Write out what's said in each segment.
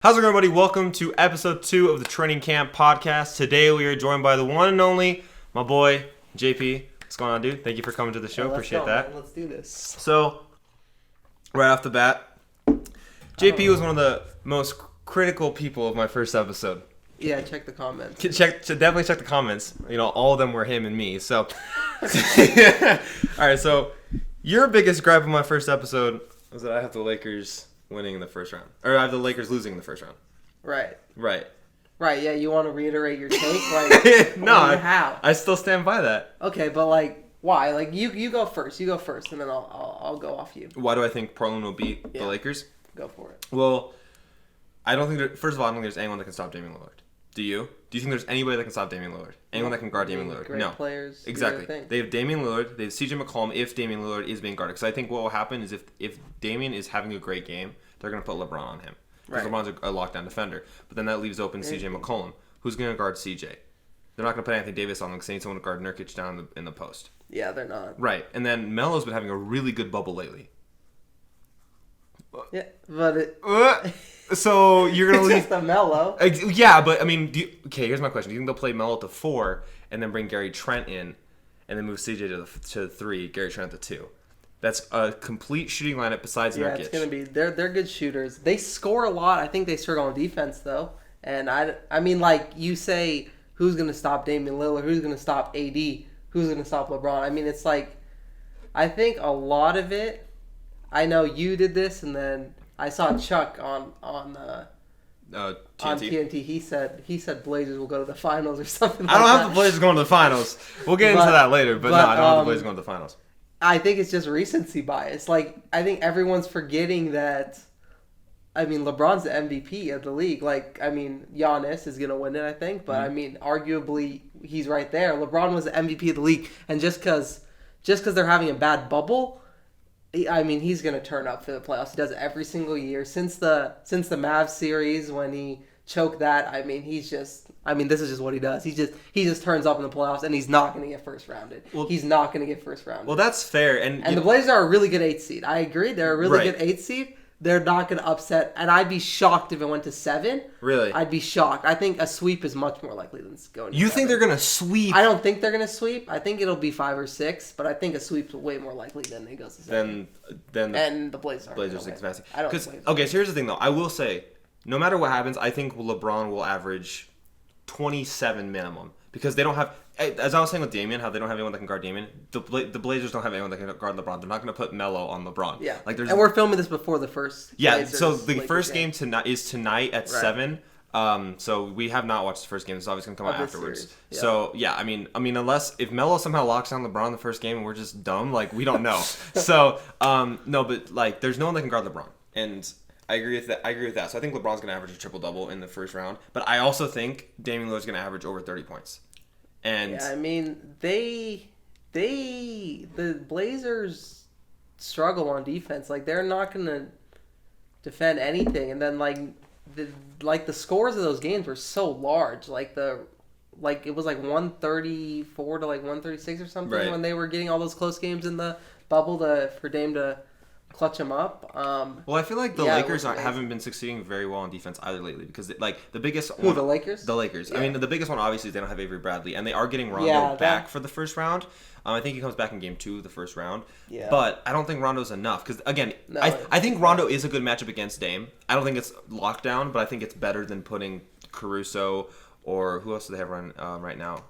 How's it going, everybody? Welcome to episode 2 of the Training Camp Podcast. Today we are joined by the one and only, my boy, JP. What's going on, dude? Thank you for coming to the show. Appreciate that. Man. Let's do this. So, right off the bat, JP was one of the most critical people of my first episode. Yeah, check the comments. Definitely check the comments. You know, all of them were him and me. So, all right. So, your biggest gripe of my first episode was that I have the Lakers winning in the first round, or I have the Lakers losing in the first round. Right. Yeah, you want to reiterate your take? Like, no, how? I still stand by that. Okay, but like, why? Like, you go first. You go first, and then I'll go off you. Why do I think Portland will beat the Lakers? Go for it. Well, I don't think first of all, I don't think there's anyone that can stop Damian Lillard. Do you? Do you think there's anybody that can stop Damian Lillard? Anyone that can guard Damian Lillard? Great No. Players. Exactly. They have Damian Lillard. They have CJ McCollum if Damian Lillard is being guarded. Because I think what will happen is if Damian is having a great game, they're going to put LeBron on him. Because LeBron's a lockdown defender. But then that leaves open CJ McCollum. Who's going to guard CJ? They're not going to put Anthony Davis on them because they need someone to guard Nurkic down in the post. Yeah, they're not. Right. And then Melo's been having a really good bubble lately. Yeah, but so you're going to leave... It's just a Melo. Yeah, but I mean, okay, here's my question. Do you think they'll play Melo at the 4 and then bring Gary Trent in and then move CJ to the 3, Gary Trent at the 2? That's a complete shooting lineup besides Nurkic. Yeah, it's going to be... They're good shooters. They score a lot. I think they struggle on defense, though. And I mean, like, you say, who's going to stop Damian Lillard? Who's going to stop AD? Who's going to stop LeBron? I mean, it's like... I think a lot of it... I know you did this, and then I saw Chuck on TNT. He said Blazers will go to the finals or something like that. I don't have the Blazers going to the finals. We'll get into that later, but no, I don't have the Blazers going to the finals. I think it's just recency bias. Like, I think everyone's forgetting that, I mean, LeBron's the MVP of the league. Like, I mean, Giannis is going to win it, I think. But, I mean, arguably, he's right there. LeBron was the MVP of the league. And just because they're having a bad bubble, I mean, he's going to turn up for the playoffs. He does it every single year. Since the Mavs series when he choked that, I mean, this is just what he does. He just turns up in the playoffs, and he's not going to get first rounded. He's not going to get first rounded. Well, that's fair. And the Blazers are a really good 8th seed. I agree. They're a really good 8th seed. They're not going to upset. And I'd be shocked if it went to 7. Really? I'd be shocked. I think a sweep is much more likely than going to 7. You think they're going to sweep? I don't think they're going to sweep. I think it'll be 5 or 6, but I think a sweep's way more likely than it goes to 7. Then the Blazers are advancing. I don't think okay, so here's the thing, though. I will say, no matter what happens, I think LeBron will average 27 minimum. Because they don't have, as I was saying with Damian, how they don't have anyone that can guard Damian. The Blazers don't have anyone that can guard LeBron. They're not going to put Melo on LeBron. Yeah, and we're filming this before the first. Yeah, Blazers, so the Lakers first game is tonight at 7. So we have not watched the first game. It's obviously going to come out afterwards. Yeah. So yeah, I mean, if Melo somehow locks down LeBron the first game and we're just dumb, like we don't know. So no, but like there's no one that can guard LeBron, and I agree with that. So I think LeBron's going to average a triple-double in the first round. But I also think Damian Lillard's going to average over 30 points. And yeah, I mean, the Blazers struggle on defense. Like, they're not going to defend anything. And then, the scores of those games were so large. It was 134 to 136 or something when they were getting all those close games in the bubble for Dame to clutch them up. Well, I feel like the Lakers haven't been succeeding very well on defense either lately because the biggest one, the Lakers? The Lakers. Yeah. I mean, the biggest one obviously is they don't have Avery Bradley, and they are getting Rondo back for the first round. I think he comes back in game 2 of the first round. Yeah. But I don't think Rondo's enough because again, I think Rondo is a good matchup against Dame. I don't think it's lockdown, but I think it's better than putting Caruso or who else do they have right now?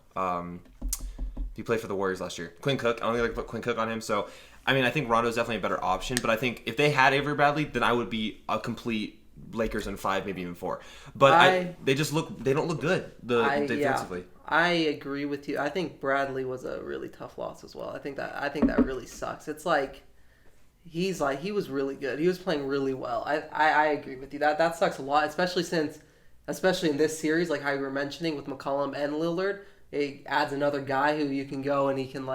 He played for the Warriors last year. Quinn Cook. I don't think I can put Quinn Cook on him. So I mean, I think Rondo's definitely a better option, but I think if they had Avery Bradley, then I would be a complete Lakers in 5, maybe even 4. But they don't look good defensively. I agree with you. I think Bradley was a really tough loss as well. I think that really sucks. It's he was really good. He was playing really well. I agree with you. That sucks a lot, especially in this series, like how you were mentioning with McCollum and Lillard. It adds another guy who you can go and he can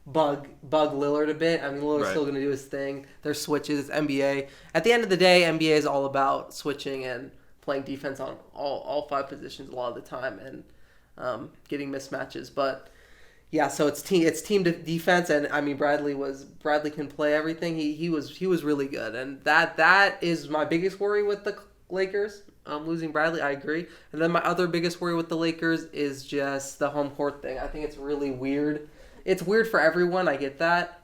bug Lillard a bit. I mean, Lillard's still going to do his thing. There's switches. It's NBA. At the end of the day, NBA is all about switching and playing defense on all 5 positions a lot of the time and getting mismatches. But yeah, so it's team defense, and I mean Bradley can play everything. He was really good, and that is my biggest worry with the Lakers losing Bradley. I agree. And then my other biggest worry with the Lakers is just the home court thing. I think it's really weird. It's weird for everyone. I get that.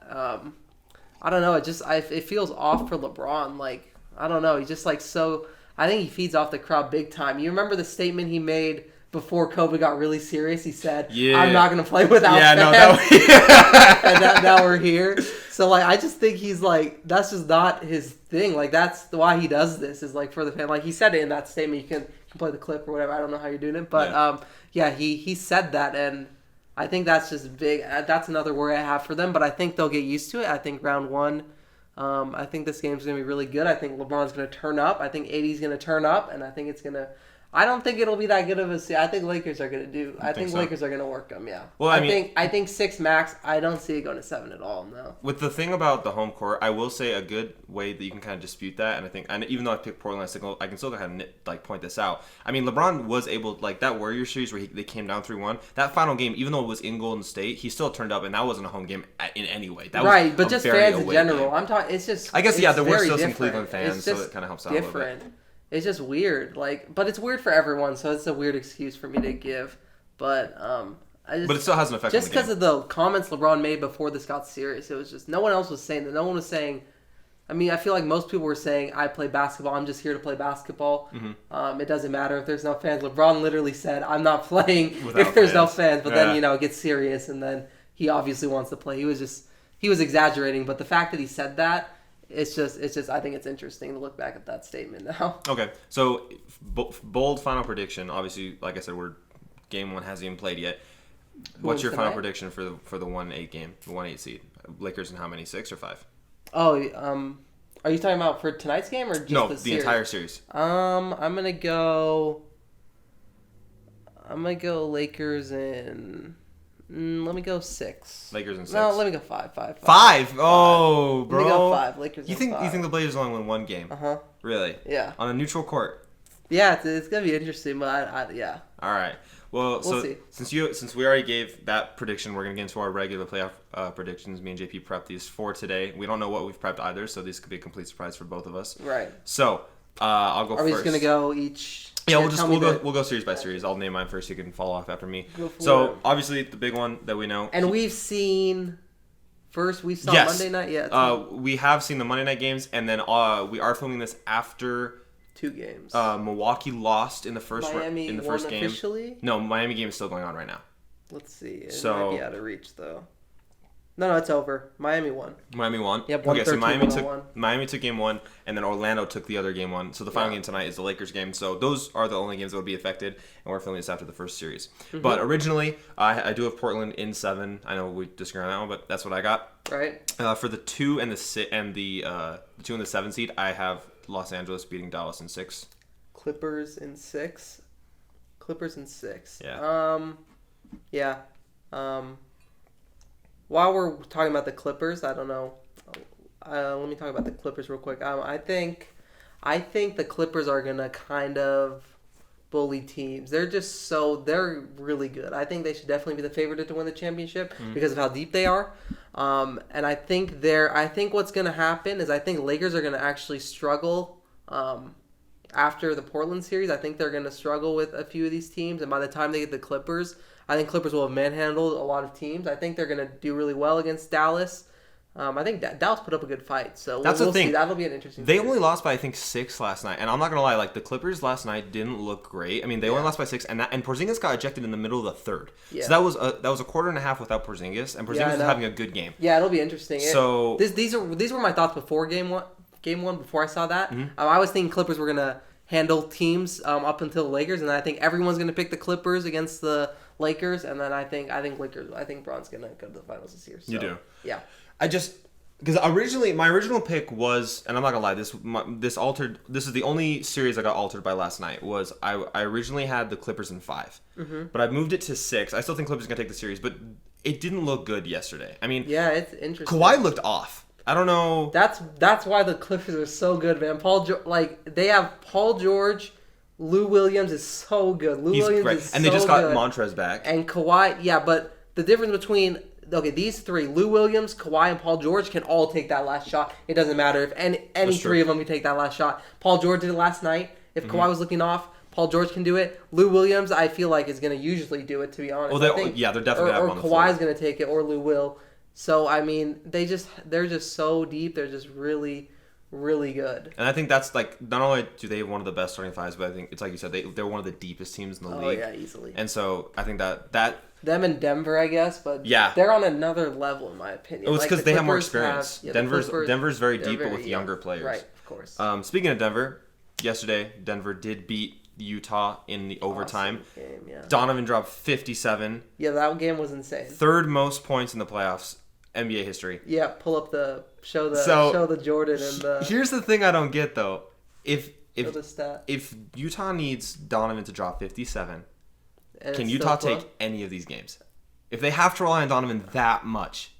I don't know. It feels off for LeBron. Like, I don't know. He's just like so. I think he feeds off the crowd big time. You remember the statement he made before COVID got really serious? He said, "I'm not going to play without fans." And now we're here. So like, I just think he's like, that's just not his thing. Like, that's why he does this, is like for the fan. Like, he said it in that statement. You can play the clip or whatever. I don't know how you're doing it, but he said that, and I think that's just big. That's another worry I have for them, but I think they'll get used to it. I think round one, I think this game's going to be really good. I think LeBron's going to turn up. I think AD's going to turn up, and I think it's going to... I don't think it'll be that good of a series. I think Lakers are going to do... I think Lakers are going to work them, yeah. Well, I think 6 max. I don't see it going to 7 at all, no. With the thing about the home court, I will say a good way that you can kind of dispute that, and I think... And even though I picked Portland, I can still kind of point this out. I mean, LeBron was able... Like, that Warriors series where they came down 3-1, that final game, even though it was in Golden State, he still turned up, and that wasn't a home game in any way. That was but just fans in general. Game. I'm talking... It's just... I guess, there were still some Cleveland fans, so it kind of helps out a little bit. It's just weird, but it's weird for everyone, so it's a weird excuse for me to give. But but it still has an effect. Just because of the comments LeBron made before this got serious, it was just no one else was saying that. No one was saying. I mean, I feel like most people were saying, "I play basketball. I'm just here to play basketball. Mm-hmm. It doesn't matter if there's no fans." LeBron literally said, "I'm not playing if there's no fans." But then it gets serious, and then he obviously wants to play. He was exaggerating, but the fact that he said that. It's just. I think it's interesting to look back at that statement now. Okay, so bold final prediction. Obviously, like I said, game 1 hasn't even played yet. What's your final prediction for the 1-8 game, the 1-8 seed? Lakers in how many? 6 or 5? Oh, are you talking about for tonight's game or just the entire series? I'm gonna go Lakers in. Let me go 6. Lakers in 6. No, let me go 5. 5? Oh, bro. Let me go 5. Lakers. You think the Blazers only win 1 game? Really? Yeah. On a neutral court. Yeah, it's gonna be interesting, but yeah. All right. Well, we'll see. Since we already gave that prediction, we're gonna get into our regular playoff predictions. Me and JP prepped these for today. We don't know what we've prepped either, so these could be a complete surprise for both of us. Right. So I'll go first. Are we just gonna go each? Yeah, we'll go series by series. I'll name mine first. You can follow off after me. So obviously the big one that we know, and we've seen. First, we saw Monday night. Yeah. We have seen the Monday night games, and then we are filming this after 2 games. Milwaukee lost in the first Miami first game. Officially? No, Miami game is still going on right now. Let's see. It might be out of reach though. No, it's over. Miami won. Miami won? Yep, okay, so Miami took game 1, and then Orlando took the other game 1. So the final game tonight is the Lakers game. So those are the only games that would be affected, and we're filming this after the first series. Mm-hmm. But originally, I do have Portland in 7. I know we disagree on that one, but that's what I got. Right. For the 2 and the 2 and the 7 seed, I have Los Angeles beating Dallas in 6. Clippers in 6. Yeah. Yeah. While we're talking about the Clippers, I don't know. Let me talk about the Clippers real quick. I think the Clippers are gonna kind of bully teams. They're really good. I think they should definitely be the favorite to win the championship because of how deep they are. And I think what's gonna happen is I think Lakers are gonna actually struggle. After the Portland series, I think they're gonna struggle with a few of these teams, and by the time they get the Clippers. I think Clippers will have manhandled a lot of teams. I think they're going to do really well against Dallas. I think Dallas put up a good fight. So that's the thing. See. That'll be an interesting They only lost by, I think, 6 last night. And I'm not going to lie. Like, the Clippers last night didn't look great. I mean, they only lost by 6. And Porzingis got ejected in the middle of the third. Yeah. So that was a quarter and a half without Porzingis. And Porzingis was having a good game. Yeah, it'll be interesting. So these were my thoughts before game one, before I saw that. Mm-hmm. I was thinking Clippers were going to handle teams up until the Lakers. And I think everyone's going to pick the Clippers against the Lakers, and then I think Bron's gonna go to the finals this year. So, you do, yeah. Because my original pick was, and I'm not gonna lie, this altered. This is the only series I got altered by last night. Was I originally had the Clippers in 5, but I moved it to 6. I still think Clippers are gonna take the series, but it didn't look good yesterday. I mean, yeah, it's interesting. Kawhi looked off. I don't know. That's why the Clippers are so good, man. They have Paul George. Lou Williams is so good. He's Williams great. And they just got Montrezl back. And Kawhi, yeah, but the difference between these 3, Lou Williams, Kawhi, and Paul George can all take that last shot. It doesn't matter if any 3 of them can take that last shot. Paul George did it last night. If Kawhi was looking off, Paul George can do it. Lou Williams, I feel like, is going to usually do it, to be honest. Well, they're definitely or on the floor. Kawhi's going to take it, or Lou will. So, I mean, they're just so deep. They're just really, really good. And I think that's, like, not only do they have one of the best starting fives, but I think it's like you said, they're one of the deepest teams in the league. Oh, yeah, easily. And so I think that them and Denver, I guess, but they're on another level, in my opinion. It was because they have more experience. Denver's very deep, but with younger players. Right, of course. Speaking of Denver, yesterday, Denver did beat Utah in the overtime. Awesome game, yeah. Donovan dropped 57. Yeah, that game was insane. Third most points in the playoffs, NBA history. Yeah, pull up show the Jordan and the. Here's the thing I don't get though. If the stat. If Utah needs Donovan to drop 57, and can Utah take any of these games? If they have to rely on Donovan that much.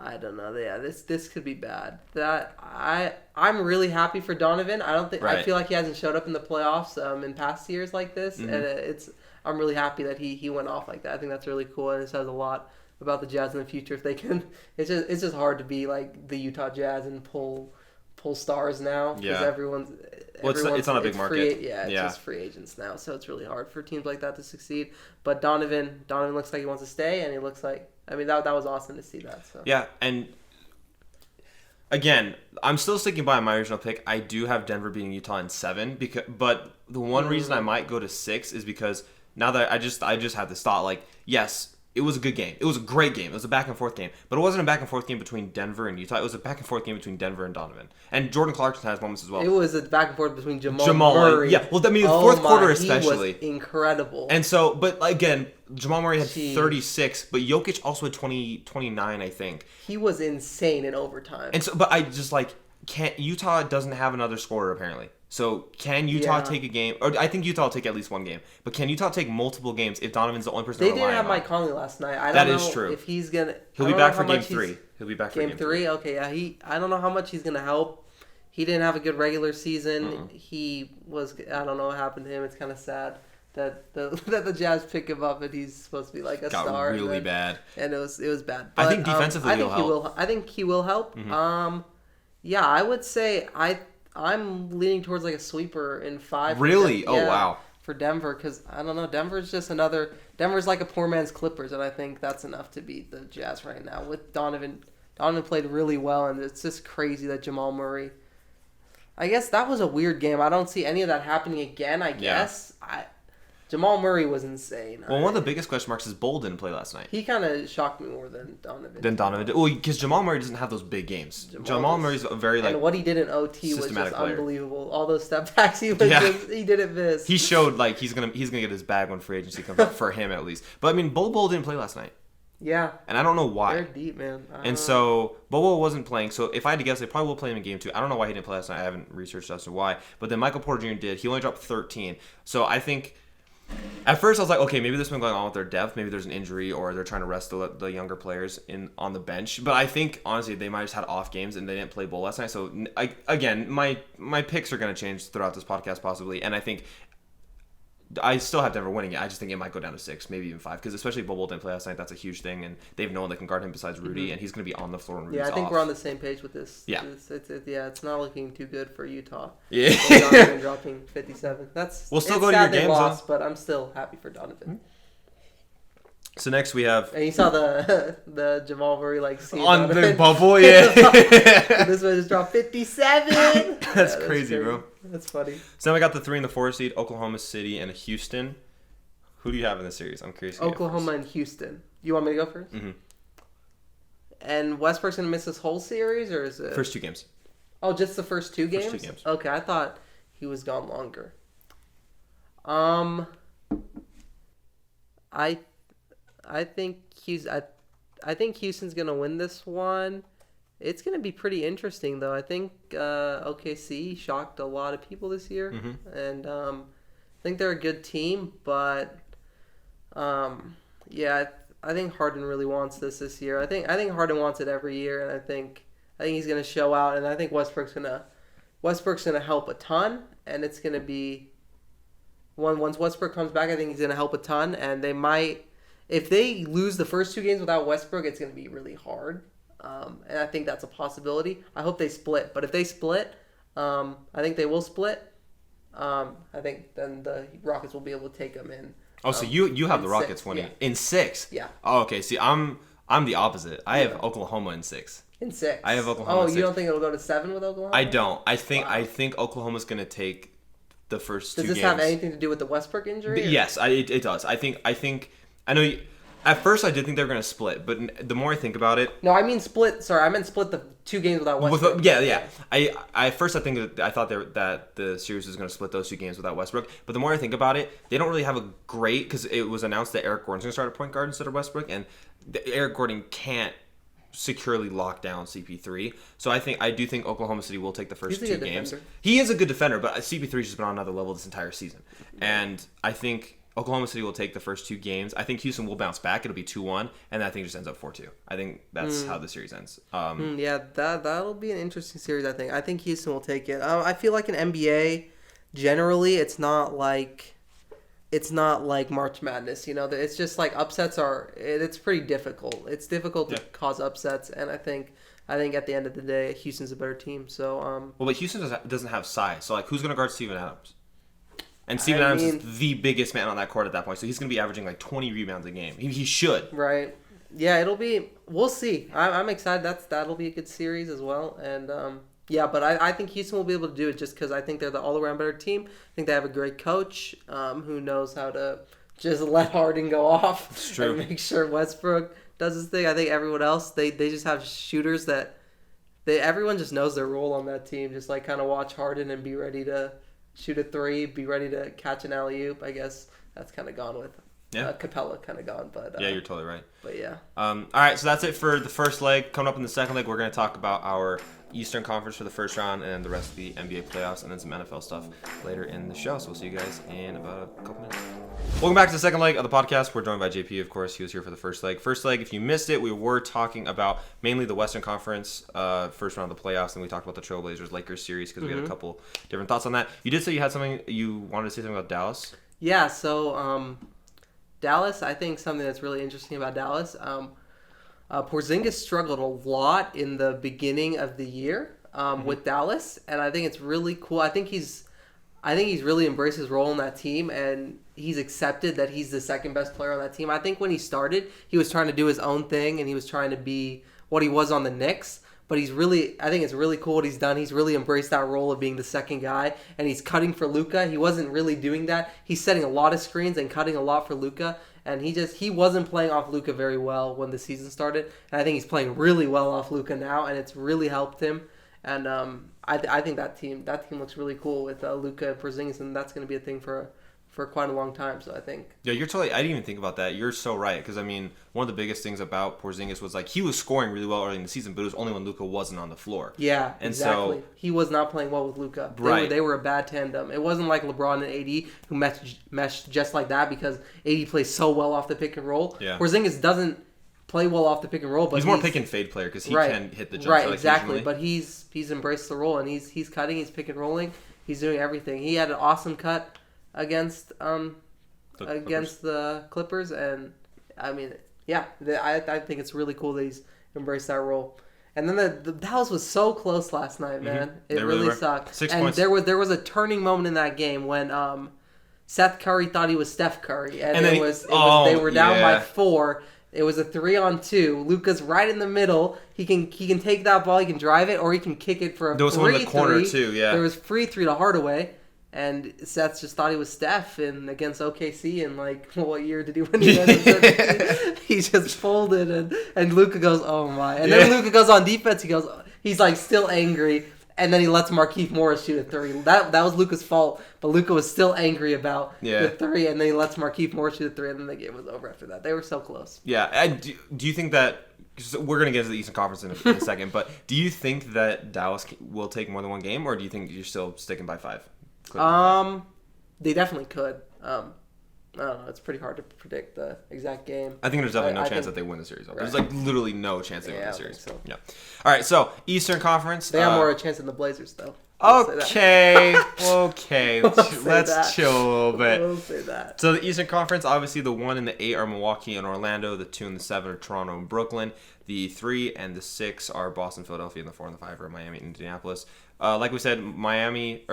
I don't know. Yeah, this could be bad. I'm really happy for Donovan. I feel like he hasn't showed up in the playoffs in past years like this, and I'm really happy that he went off like that. I think that's really cool, and it says a lot about the Jazz in the future. If they can, it's just hard to be like the Utah Jazz and pull stars now because everyone's it's on a big market. It's just free agents now, so it's really hard for teams like that to succeed. But Donovan looks like he wants to stay, and he looks like. I mean, that was awesome to see that. So. Yeah, and again, I'm still sticking by my original pick. I do have Denver beating Utah in 7, but the one reason I might go to 6 is because now that I just have this thought, like, yes, it was a good game. It was a great game. It was a back-and-forth game. But it wasn't a back-and-forth game between Denver and Utah. It was a back-and-forth game between Denver and Donovan. And Jordan Clarkson has moments as well. It was a back-and-forth between Jamal Murray. Yeah, well, I mean, the fourth quarter especially. He was incredible. And so, but again, Jamal Murray had 36, but Jokic also had 29, I think. He was insane in overtime. And so, but I just, like, Utah doesn't have another scorer, apparently. So can Utah take a game? Or I think Utah will take at least one game. But can Utah take multiple games if Donovan's the only person they didn't have Mike Conley last night. I don't know true. If he's gonna. He'll be back for game 3. He'll be back for game 3. Okay, yeah. I don't know how much he's gonna help. He didn't have a good regular season. He was. I don't know what happened to him. It's kind of sad that the Jazz pick him up and he's supposed to be like a star. Got really bad. And it was bad. But, I think defensively he'll help. I think he will help. Yeah, I would say I'm leaning towards like a sweeper in 5. Really? Oh, wow. For Denver, because I don't know. Denver's like a poor man's Clippers, and I think that's enough to beat the Jazz right now. With Donovan played really well, and it's just crazy that Jamal Murray. I guess that was a weird game. I don't see any of that happening again. I guess Jamal Murray was insane. Well, one of the biggest question marks is Bol didn't play last night. He kind of shocked me more than Donovan. did. Well, because Jamal Murray doesn't have those big games. Jamal Murray's a very and what he did in OT was just player. Unbelievable. All those step backs he didn't miss. He showed like he's gonna get his bag when free agency comes up for him at least. But I mean, Bol didn't play last night. Yeah. And I don't know why. They're deep, man. And so Bol wasn't playing. So if I had to guess, they probably will play him in game 2. I don't know why he didn't play last night. I haven't researched as to why. But then Michael Porter Jr. did. He only dropped 13. So I think. At first, I was like, okay, maybe there's something going on with their depth. Maybe there's an injury, or they're trying to rest the younger players on the bench. But I think, honestly, they might have just had off games, and they didn't play Bol last night. So, again, my picks are going to change throughout this podcast, possibly. And I think I still have Denver winning it. I just think it might go down to 6, maybe even 5. Because especially if Bol didn't play last night, that's a huge thing. And they have no one that can guard him besides Rudy, and he's going to be on the floor when Rudy's off. Yeah, I think we're on the same page with this. Yeah. It's not looking too good for Utah. Yeah. Donovan dropping 57. We'll still go to your games, lost, but I'm still happy for Donovan. So next we have... And you saw the Jamal Murray scene on the bubble, yeah. This one just dropped 57. That's crazy, bro. That's funny. So now we got the 3 and the 4 seed, Oklahoma City and Houston. Who do you have in this series? I'm curious. Oklahoma and Houston. You want me to go first? Mm-hmm. And Westbrook's going to miss this whole series, or is it... First 2 games. Oh, just the first 2 games? First 2 games. Okay, I thought he was gone longer. I think Houston's gonna win this one. It's gonna be pretty interesting, though. I think OKC shocked a lot of people this year, and I think they're a good team. But yeah, I think Harden really wants this year. I think Harden wants it every year, and I think he's gonna show out, and I think Westbrook's gonna help a ton, and it's gonna be once Westbrook comes back, I think he's gonna help a ton, and they might. If they lose the first 2 games without Westbrook, it's going to be really hard. And I think that's a possibility. I hope they split. But if they split, I think they will split. I think then the Rockets will be able to take them in. Oh, so you have the Rockets winning in 6? Yeah. Oh, okay. See, I'm the opposite. I have Oklahoma in 6. In 6. I have Oklahoma. Oh, you don't think it'll go to 7 with Oklahoma? I don't. I think Oklahoma's going to take the first 2 games. Does this have anything to do with the Westbrook injury? Yes, it does. I think. I know. At first, I did think they were going to split, but the more I think about it, no, I mean split. Sorry, I meant split the 2 games without Westbrook. Yeah. I thought that the series was going to split those 2 games without Westbrook, but the more I think about it, they don't really have a great, because it was announced that Eric Gordon's going to start at point guard instead of Westbrook, and Eric Gordon can't securely lock down CP3. So I do think Oklahoma City will take the first 2 games. He is a good defender, but CP3's just been on another level this entire season, and I think Oklahoma City will take the first 2 games. I think Houston will bounce back. It'll be 2-1, and I think it just ends up 4-2. I think that's how the series ends. Yeah, that'll be an interesting series, I think Houston will take it. I feel like in NBA, generally, it's not like March Madness. It's just like upsets it's pretty difficult. It's difficult to cause upsets, and I think at the end of the day, Houston's a better team. So, but Houston doesn't have size. So, like, who's going to guard Steven Adams? And Steven Adams is the biggest man on that court at that point, so he's going to be averaging like 20 rebounds a game. He should. Right. Yeah, we'll see. I'm excited. That'll be a good series as well. And but I think Houston will be able to do it just because I think they're the all-around better team. I think they have a great coach who knows how to just let Harden go off and make sure Westbrook does his thing. I think everyone else, they just have shooters that everyone just knows their role on that team. Just like kind of watch Harden and be ready to shoot a 3, be ready to catch an alley-oop. I guess that's kind of gone with Capella, kind of gone. But yeah, you're totally right. But yeah. All right, so that's it for the first leg. Coming up in the second leg, we're going to talk about our Eastern Conference for the first round and the rest of the NBA playoffs and then some NFL stuff later in the show. So we'll see you guys in about a couple minutes. Welcome back to the second leg of the podcast. We're joined by JP, of course. He was here for the first leg. First leg, if you missed it, we were talking about mainly the Western Conference first round of the playoffs, and we talked about the Trailblazers-Lakers series because we had a couple different thoughts on that. You did say you had something, you wanted to say something about Dallas? Yeah, so Dallas, I think something that's really interesting about Dallas, Porzingis struggled a lot in the beginning of the year with Dallas, and I think it's really cool. I think he's really embraced his role in that team, and he's accepted that he's the second best player on that team. I think when he started, he was trying to do his own thing, and he was trying to be what he was on the Knicks. But I think it's really cool what he's done. He's really embraced that role of being the second guy, and he's cutting for Luka. He wasn't really doing that. He's setting a lot of screens and cutting a lot for Luka, and he wasn't playing off Luka very well when the season started. And I think he's playing really well off Luka now, and it's really helped him. And I think that team looks really cool with Luka and Porzingis, and that's going to be a thing for quite a long time. So I think. Yeah, you're totally. I didn't even think about that. You're so right, because I mean, one of the biggest things about Porzingis was like he was scoring really well early in the season, but it was only when Luka wasn't on the floor. Yeah, and exactly. So he was not playing well with Luka. They were a bad tandem. It wasn't like LeBron and AD who meshed just like that because AD plays so well off the pick and roll. Yeah. Porzingis doesn't play well off the pick and roll, but he's more pick and fade player because he can hit the jump shot exactly. occasionally. But he's embraced the role, and he's cutting, he's pick and rolling, he's doing everything. He had an awesome cut against the Clippers, and I mean, yeah, I think it's really cool that he's embraced that role. And then the Dallas was so close last night, man. It really sucked. 6 and points. there was a turning moment in that game when Seth Curry thought he was Steph Curry, and they were down by 4. It was a 3-on-2. Luka's right in the middle. He can take that ball, he can drive it, or he can kick it for a free 3. There was one in the corner too, yeah. There was free 3 to Hardaway. And Seth just thought he was Steph against OKC, and like, what year did he win? He just folded, and Luka goes, "Oh my!" And then Luka goes on defense. He's like still angry, and then he lets Markieff Morris shoot a 3. That was Luka's fault, but Luka was still angry about the 3, and then he lets Markieff Morris shoot a 3, and then the game was over after that. They were so close. Yeah, do you think that? We're going to get to the Eastern Conference in a second, but do you think that Dallas will take more than one game, or do you think you're still sticking by 5? They definitely could. I don't know. It's pretty hard to predict the exact game. I think there's definitely no chance that they win the series. Right. There's like literally no chance they win the series. So. Yeah. All right. So Eastern Conference. They have more of a chance than the Blazers, though. Okay. Let's chill a little bit. We'll say that. So the Eastern Conference, obviously the 1 and the 8 are Milwaukee and Orlando. The 2 and the 7 are Toronto and Brooklyn. The 3 and the 6 are Boston, Philadelphia, and the 4 and the 5 are Miami and Indianapolis. Like we said, Miami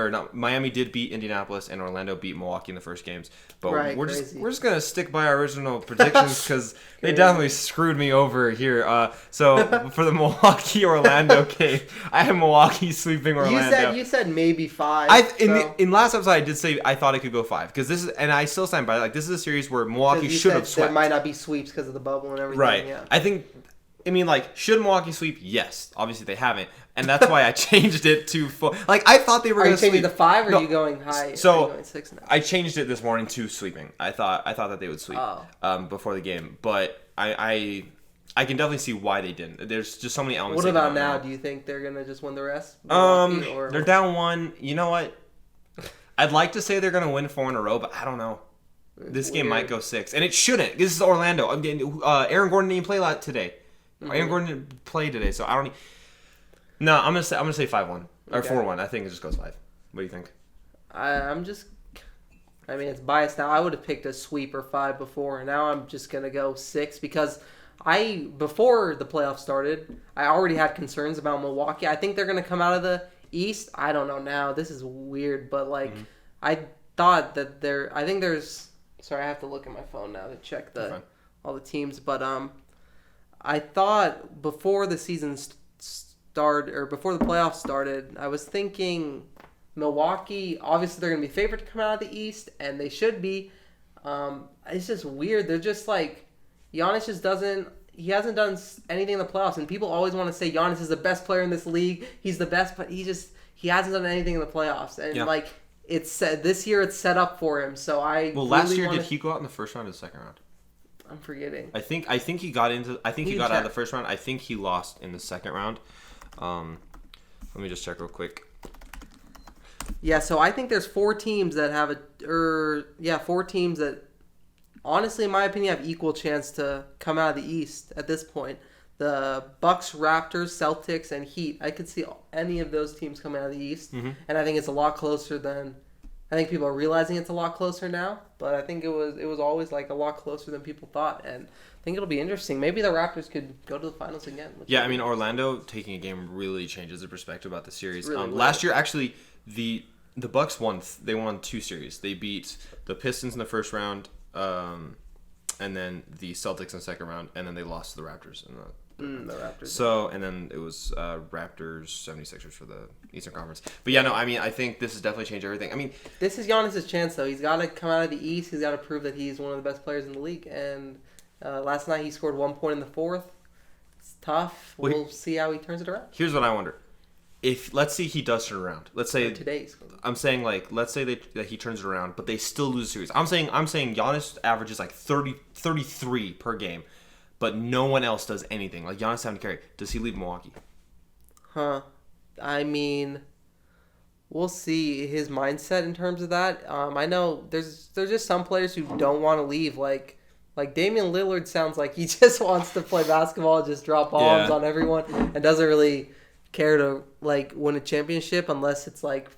did beat Indianapolis and Orlando beat Milwaukee in the first games. But we're just gonna stick by our original predictions because they definitely screwed me over here. So for the Milwaukee Orlando game, I have Milwaukee sweeping Orlando. You said maybe 5. In last episode I did say I thought it could go 5 because this is, and I still stand by it. Like, this is a series where Milwaukee should have swept. There might not be sweeps because of the bubble and everything. Right. Yeah. I mean, like, should Milwaukee sweep? Yes. Obviously, they haven't. And that's why I changed it to 4. Like, I thought they were going to sweep. Are you changing to 5 or are you going high? So, are you going 6 now? I changed it this morning to sweeping. I thought that they would sweep before the game. But I can definitely see why they didn't. There's just so many elements. What about now? Do you think they're going to just win the rest? They're down 1. You know what? I'd like to say they're going to win 4 in a row, but I don't know. This game might go 6. And it shouldn't. This is Orlando. Aaron Gordon didn't play a lot today. Aaron Gordon didn't play today, so I don't. No, I'm gonna say 5-1 or 4-1. I think it just goes 5. What do you think? I mean, it's biased now. I would have picked a sweep or 5 before. Now I'm just gonna go 6 because before the playoffs started, I already had concerns about Milwaukee. I think they're gonna come out of the East. I don't know now. This is weird, but I thought that I think there's. Sorry, I have to look at my phone now to check all the teams, but I thought before the season started, or before the playoffs started, I was thinking Milwaukee, obviously they're going to be favored to come out of the East, and they should be. It's just weird. They're just like, Giannis just he hasn't done anything in the playoffs, and people always want to say Giannis is the best player in this league. He's the best, but he hasn't done anything in the playoffs. And this year it's set up for him, so last year, did he go out in the first round or the second round? I'm forgetting. I think he got out of the first round. I think he lost in the second round. Let me just check real quick. Yeah, so I think there's 4 teams that have 4 teams that, honestly, in my opinion, have equal chance to come out of the East at this point. The Bucks, Raptors, Celtics, and Heat. I could see any of those teams coming out of the East, and I think it's a lot closer than. I think people are realizing it's a lot closer now, but I think it was always like a lot closer than people thought, and I think it'll be interesting. Maybe the Raptors could go to the finals again. Yeah, I mean, Orlando taking a game really changes the perspective about the series. Really last year, actually, the Bucks won. They won 2 series. They beat the Pistons in the first round, and then the Celtics in the second round, and then they lost to the Raptors in the Raptors. So, and then it was Raptors 76ers for the Eastern Conference. But yeah, no, I mean, I think this has definitely changed everything. I mean, this is Giannis' chance, though. He's got to come out of the East. He's got to prove that he's one of the best players in the league. And last night he scored 1 point in the 4th. It's tough. We'll see how he turns it around. Here's what I wonder. If, let's say he does turn around. Let's say I'm saying, like, let's say that he turns it around, but they still lose the series. I'm saying Giannis averages like 33 per game. But no one else does anything. Like, Giannis having to carry. Does he leave Milwaukee? I mean, we'll see his mindset in terms of that. I know there's just some players who don't want to leave. Like Damian Lillard sounds like he just wants to play basketball, just drop bombs on everyone, and doesn't really care to like win a championship unless it's like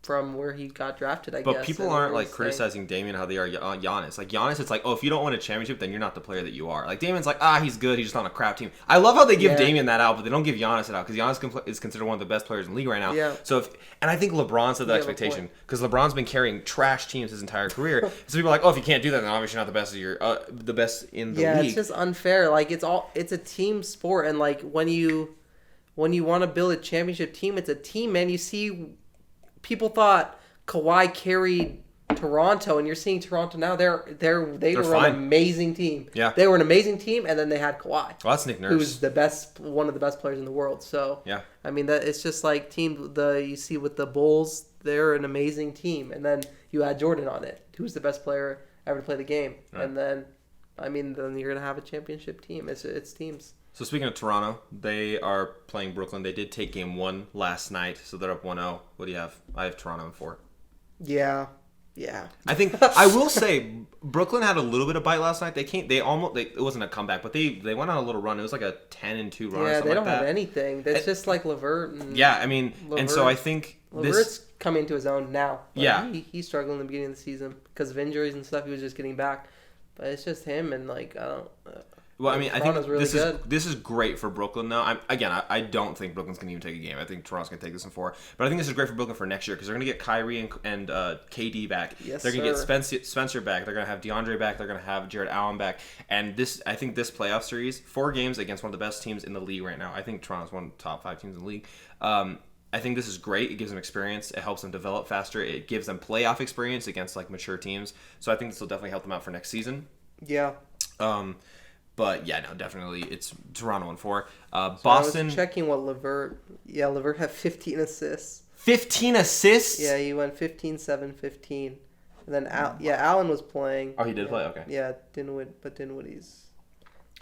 from where he got drafted, I guess. But people aren't like criticizing Damian how they are Giannis. Like Giannis, it's like, oh, if you don't win a championship, then you're not the player that you are. Like Damian's like, he's good. He's just on a crap team. I love how they give Damian that out, but they don't give Giannis it out because Giannis is considered one of the best players in the league right now. Yeah. So and I think LeBron set the expectation because LeBron's been carrying trash teams his entire career. So people are like, oh, if you can't do that, then obviously you're not the best the best in the league. Yeah, it's just unfair. Like it's a team sport, and like when you want to build a championship team, it's a team, man. You see, people thought Kawhi carried Toronto, and you're seeing Toronto now. They were an amazing team. Yeah, they were an amazing team, and then they had Kawhi. Well, that's Nick Nurse, who's one of the best players in the world. So yeah, I mean that it's just like you see with the Bulls, they're an amazing team, and then you add Jordan on it, who's the best player ever to play the game, and then then you're gonna have a championship team. It's teams. So speaking of Toronto, they are playing Brooklyn. They did take game 1 last night, so they're up 1-0. What do you have? I have Toronto in 4. Yeah. I think I will say Brooklyn had a little bit of bite last night. It wasn't a comeback, but they went on a little run. It was like a 10-2 run. Yeah, or they don't like have anything. It's just like LeVert. And so I think LeVert's coming into his own now. He's struggling in the beginning of the season because of injuries and stuff. He was just getting back, but it's just him and like I don't. Well, I mean, I think really this is great for Brooklyn, though. I don't think Brooklyn's going to even take a game. I think Toronto's going to take this in 4. But I think this is great for Brooklyn for next year because they're going to get Kyrie and KD back. Yes, they're going to get Spencer back. They're going to have DeAndre back. They're going to have Jared Allen back. And I think this playoff series, 4 games against one of the best teams in the league right now. I think Toronto's one of the top 5 teams in the league. I think this is great. It gives them experience. It helps them develop faster. It gives them playoff experience against like mature teams. So I think this will definitely help them out for next season. Yeah. But yeah, no, definitely it's Toronto in 4. So Boston. I was checking what LeVert. Yeah, LeVert had 15 assists. 15 assists? Yeah, he went 15, 7, 15. And then Allen was playing. Oh, he did play. Okay. Yeah, Dinwiddie's.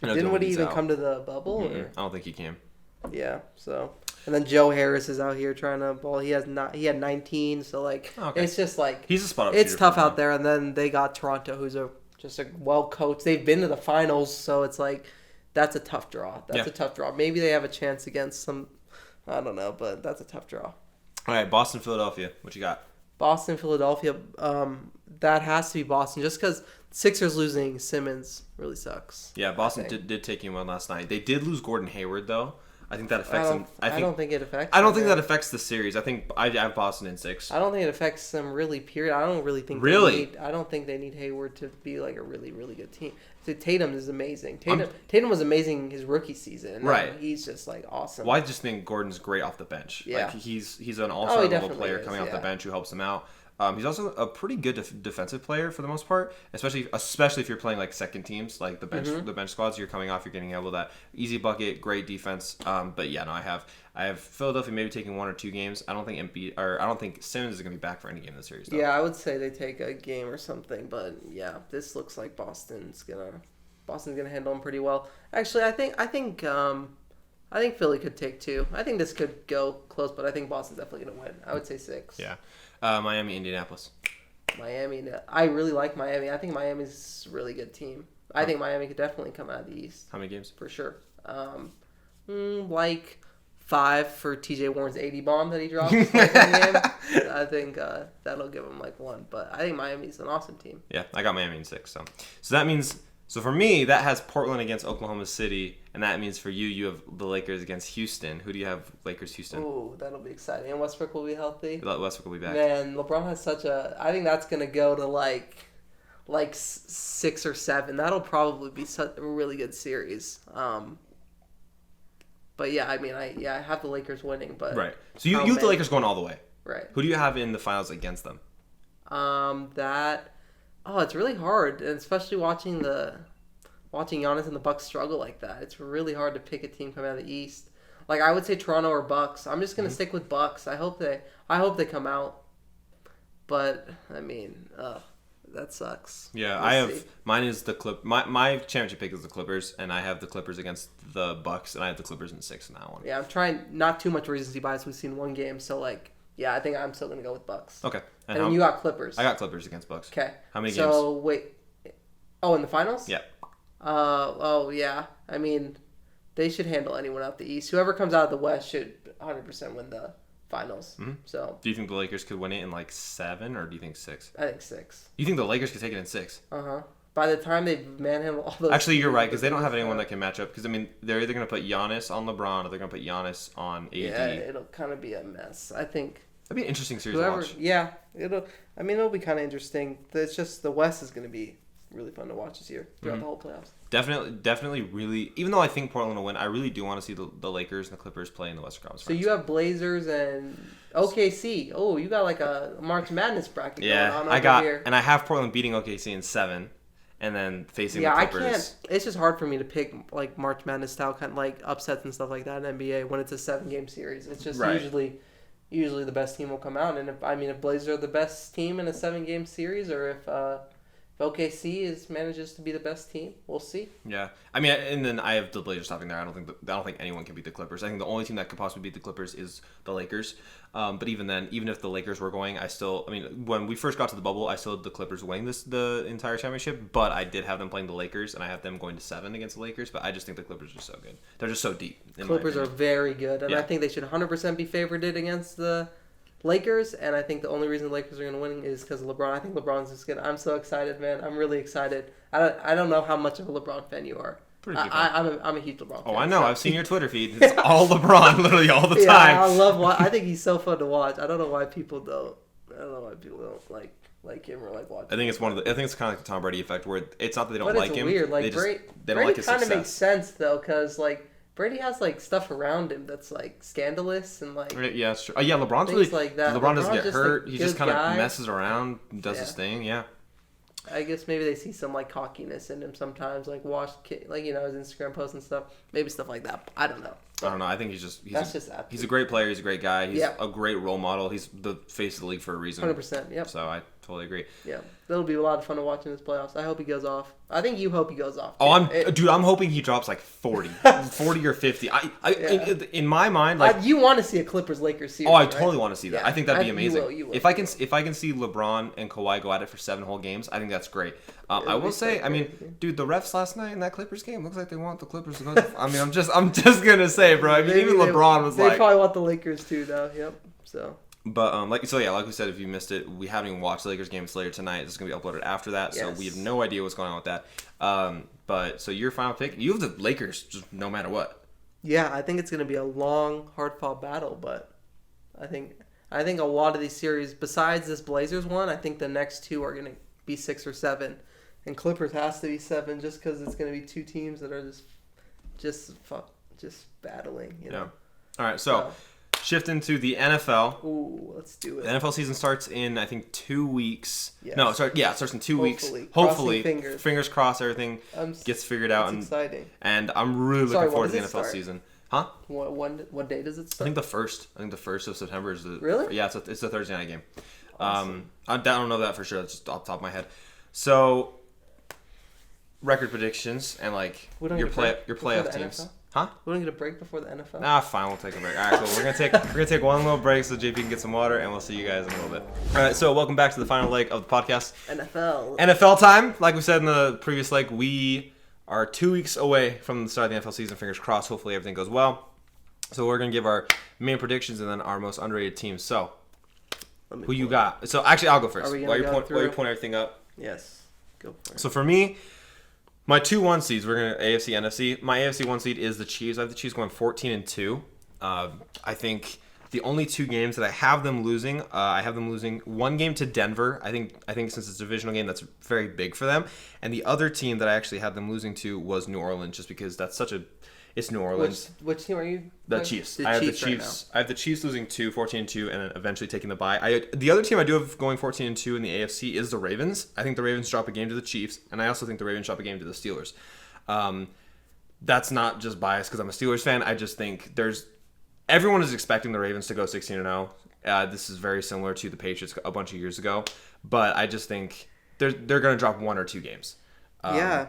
No, didn't Dinwiddie even out. Come to the bubble? Or? I don't think he came. Yeah. So. And then Joe Harris is out here trying to ball. He had 19. So like, It's just like he's a spot up. It's tough out there. And then they got Toronto, who's just a well coached. They've been to the finals, so it's like that's a tough draw. That's a tough draw. Maybe they have a chance against some. I don't know, but that's a tough draw. All right, Boston, Philadelphia. What you got? Boston, Philadelphia. That has to be Boston, just because Sixers losing Simmons really sucks. Yeah, Boston did take him one last night. They did lose Gordon Hayward though. I think that affects them. I don't think it affects. I don't think that affects the series. I think I have Boston in 6. I don't think it affects them really. Period. I don't really think. I don't think they need Hayward to be like a really really good team. Tatum is amazing. Tatum was amazing his rookie season. Right. He's just like awesome. Well, I just think Gordon's great off the bench. Yeah. Like he's an all-star level player coming off the bench who helps him out. He's also a pretty good defensive player for the most part, especially if you're playing like second teams, like the bench squads. You're coming off, you're getting able to that easy bucket, great defense. But yeah, no, I have Philadelphia maybe taking 1 or 2 games. I don't think Simmons is gonna be back for any game in the series. Though. Yeah, I would say they take a game or something. But yeah, this looks like Boston's gonna handle them pretty well. Actually, I think Philly could take 2. I think this could go close, but I think Boston's definitely gonna win. I would say 6. Yeah. Miami, Indianapolis. Miami. I really like Miami. I think Miami's a really good team. I think Miami could definitely come out of the East. How many games? For sure. Like 5 for TJ Warren's 80 bomb that he dropped like one game. I think that'll give him like 1. But I think Miami's an awesome team. Yeah, I got Miami in 6. So that means. So for me, that has Portland against Oklahoma City, and that means for you have the Lakers against Houston. Who do you have? Lakers, Houston. Ooh, that'll be exciting. And Westbrook will be healthy. Westbrook will be back. Man, LeBron has such a. I think that's gonna go to like 6 or 7. That'll probably be such a really good series. But yeah, I mean, I have the Lakers winning, but right. So you have the Lakers going all the way. Right. Who do you have in the finals against them? It's really hard, and especially watching Giannis and the Bucks struggle like that. It's really hard to pick a team coming out of the East. Like I would say Toronto or Bucks. I'm just gonna stick with Bucks. I hope they come out. But I mean, that sucks. Yeah, mine is the Clip. My championship pick is the Clippers, and I have the Clippers against the Bucks, and I have the Clippers in 6 in that one. Yeah, I'm trying not too much recency bias. We've seen one game, so like. Yeah, I think I'm still going to go with Bucks. Okay. And you got Clippers. I got Clippers against Bucks. Okay. How many games? So, wait. Oh, in the finals? Yeah. Yeah. I mean, they should handle anyone out the East. Whoever comes out of the West should 100% win the finals. Mm-hmm. So. Do you think the Lakers could win it in like 7, or do you think 6? I think 6. You think the Lakers could take it in 6? Uh-huh. By the time they manhandle all those... Actually, you're right, because they don't have anyone that can match up. Because, I mean, they're either going to put Giannis on LeBron, or they're going to put Giannis on AD. Yeah, it'll kind of be a mess. I think... That'd be an interesting series to watch. Yeah, it'll be kind of interesting. It's just the West is going to be really fun to watch this year throughout the whole playoffs. Definitely, really. Even though I think Portland will win, I really do want to see the Lakers and the Clippers play in the Western Conference. So you have Blazers and OKC. Oh, you got like a March Madness bracket going on over here. And I have Portland beating OKC in 7, and then facing the Clippers. I can't. It's just hard for me to pick like March Madness style kind of like upsets and stuff like that in NBA when it's a 7-game series. It's just usually the best team will come out. And if Blazers are the best team in a 7-game series, or if OKC manages to be the best team, we'll see. Yeah, I mean, and then I have the Blazers stopping there. I don't think anyone can beat the Clippers. I think the only team that could possibly beat the Clippers is the Lakers. But even then, even if the Lakers were going, when we first got to the bubble, I still had the Clippers winning the entire championship. But I did have them playing the Lakers, and I have them going to 7 against the Lakers. But I just think the Clippers are so good. They're just so deep. Clippers are very good, and I think they should 100% be favored against the Lakers. And I think the only reason the Lakers are going to win is because of LeBron. I think LeBron's just good. I'm so excited, man. I'm really excited. I don't know how much of a LeBron fan you are. I'm a huge LeBron fan. Oh, I know. I've seen your Twitter feed. It's all LeBron, literally all the time. I think he's so fun to watch. I don't know why people don't like him or like watch. I think it's kind of like the Tom Brady effect, where it's not that they don't like him. But it's weird. Like they don't Brady like his kind of success. makes sense though, because like Brady has like stuff around him that's like scandalous and like. Yeah, it's true. Oh yeah, LeBron's really like that. LeBron doesn't get hurt. He just kind of messes around, does his thing. Yeah. I guess maybe they see some like cockiness in him sometimes, like his Instagram posts and stuff. Maybe stuff like that. I don't know. I don't know. I think he's a great player. He's a great guy. He's a great role model. He's the face of the league for a reason. 100%. Yep. So I totally agree. Yeah, that'll be a lot of fun to watch in this playoffs. I hope he goes off. I think you hope he goes off. Oh, I'm hoping he drops like 40 or 50. In my mind, like you want to see a Clippers-Lakers series. Oh, I totally want to see that. Yeah. I think that'd be amazing. You will. If I can see LeBron and Kawhi go at it for 7 whole games, I think that's great. I will say, I mean, dude, the refs last night in that Clippers game looks like they want the Clippers to go. I mean, I'm just gonna say, bro. I mean, even LeBron was like, they probably want the Lakers too, though. Yep. So. But like we said, if you missed it, we haven't even watched the Lakers game. It's later tonight. It's gonna be uploaded after that, so we have no idea what's going on with that. But so your final pick, you have the Lakers, just no matter what. Yeah, I think it's gonna be a long, hard-fought battle, but I think a lot of these series, besides this Blazers one, I think the next two are gonna be 6 or 7, and Clippers has to be 7 just because it's gonna be two teams that are just battling, you know. All right, so. Shift into the NFL. Ooh, let's do it. The NFL season starts in, I think, 2 weeks. Yes. No, it starts in 2 weeks. Hopefully. Fingers crossed, everything gets figured out. It's exciting. And I'm really looking forward to the NFL season. Huh? What day does it start? I think the 1st of September is the... Really? Yeah, it's the Thursday night game. Awesome. I don't know that for sure. That's just off the top of my head. So, record predictions and, like, your playoff teams. Huh? We don't get a break before the NFL? Nah, fine. We'll take a break. All right, cool. We're gonna take one little break so JP can get some water, and we'll see you guys in a little bit. All right, so welcome back to the final leg of the podcast. NFL time. Like we said in the previous leg, we are 2 weeks away from the start of the NFL season. Fingers crossed. Hopefully everything goes well. So we're gonna give our main predictions and then our most underrated teams. So, who you got? So actually, I'll go first. While you point everything up. Yes. Go for it. So for me. My 2 1 seeds, we're going to AFC, NFC. My AFC 1 seed is the Chiefs. I have the Chiefs going 14-2. I think the only 2 games that I have them losing, I have them losing 1 game to Denver. I think since it's a divisional game, that's very big for them. And the other team that I actually had them losing to was New Orleans, just because that's it's New Orleans. Which team are you? The Chiefs. I have the Chiefs. I have the Chiefs losing 14-2 and then eventually taking the bye. The other team I do have going 14-2 in the AFC is the Ravens. I think the Ravens drop a game to the Chiefs, and I also think the Ravens drop a game to the Steelers. That's not just bias because I'm a Steelers fan. I just think everyone is expecting the Ravens to go 16-0. This is very similar to the Patriots a bunch of years ago, but I just think they're going to drop 1 or 2 games. Yeah.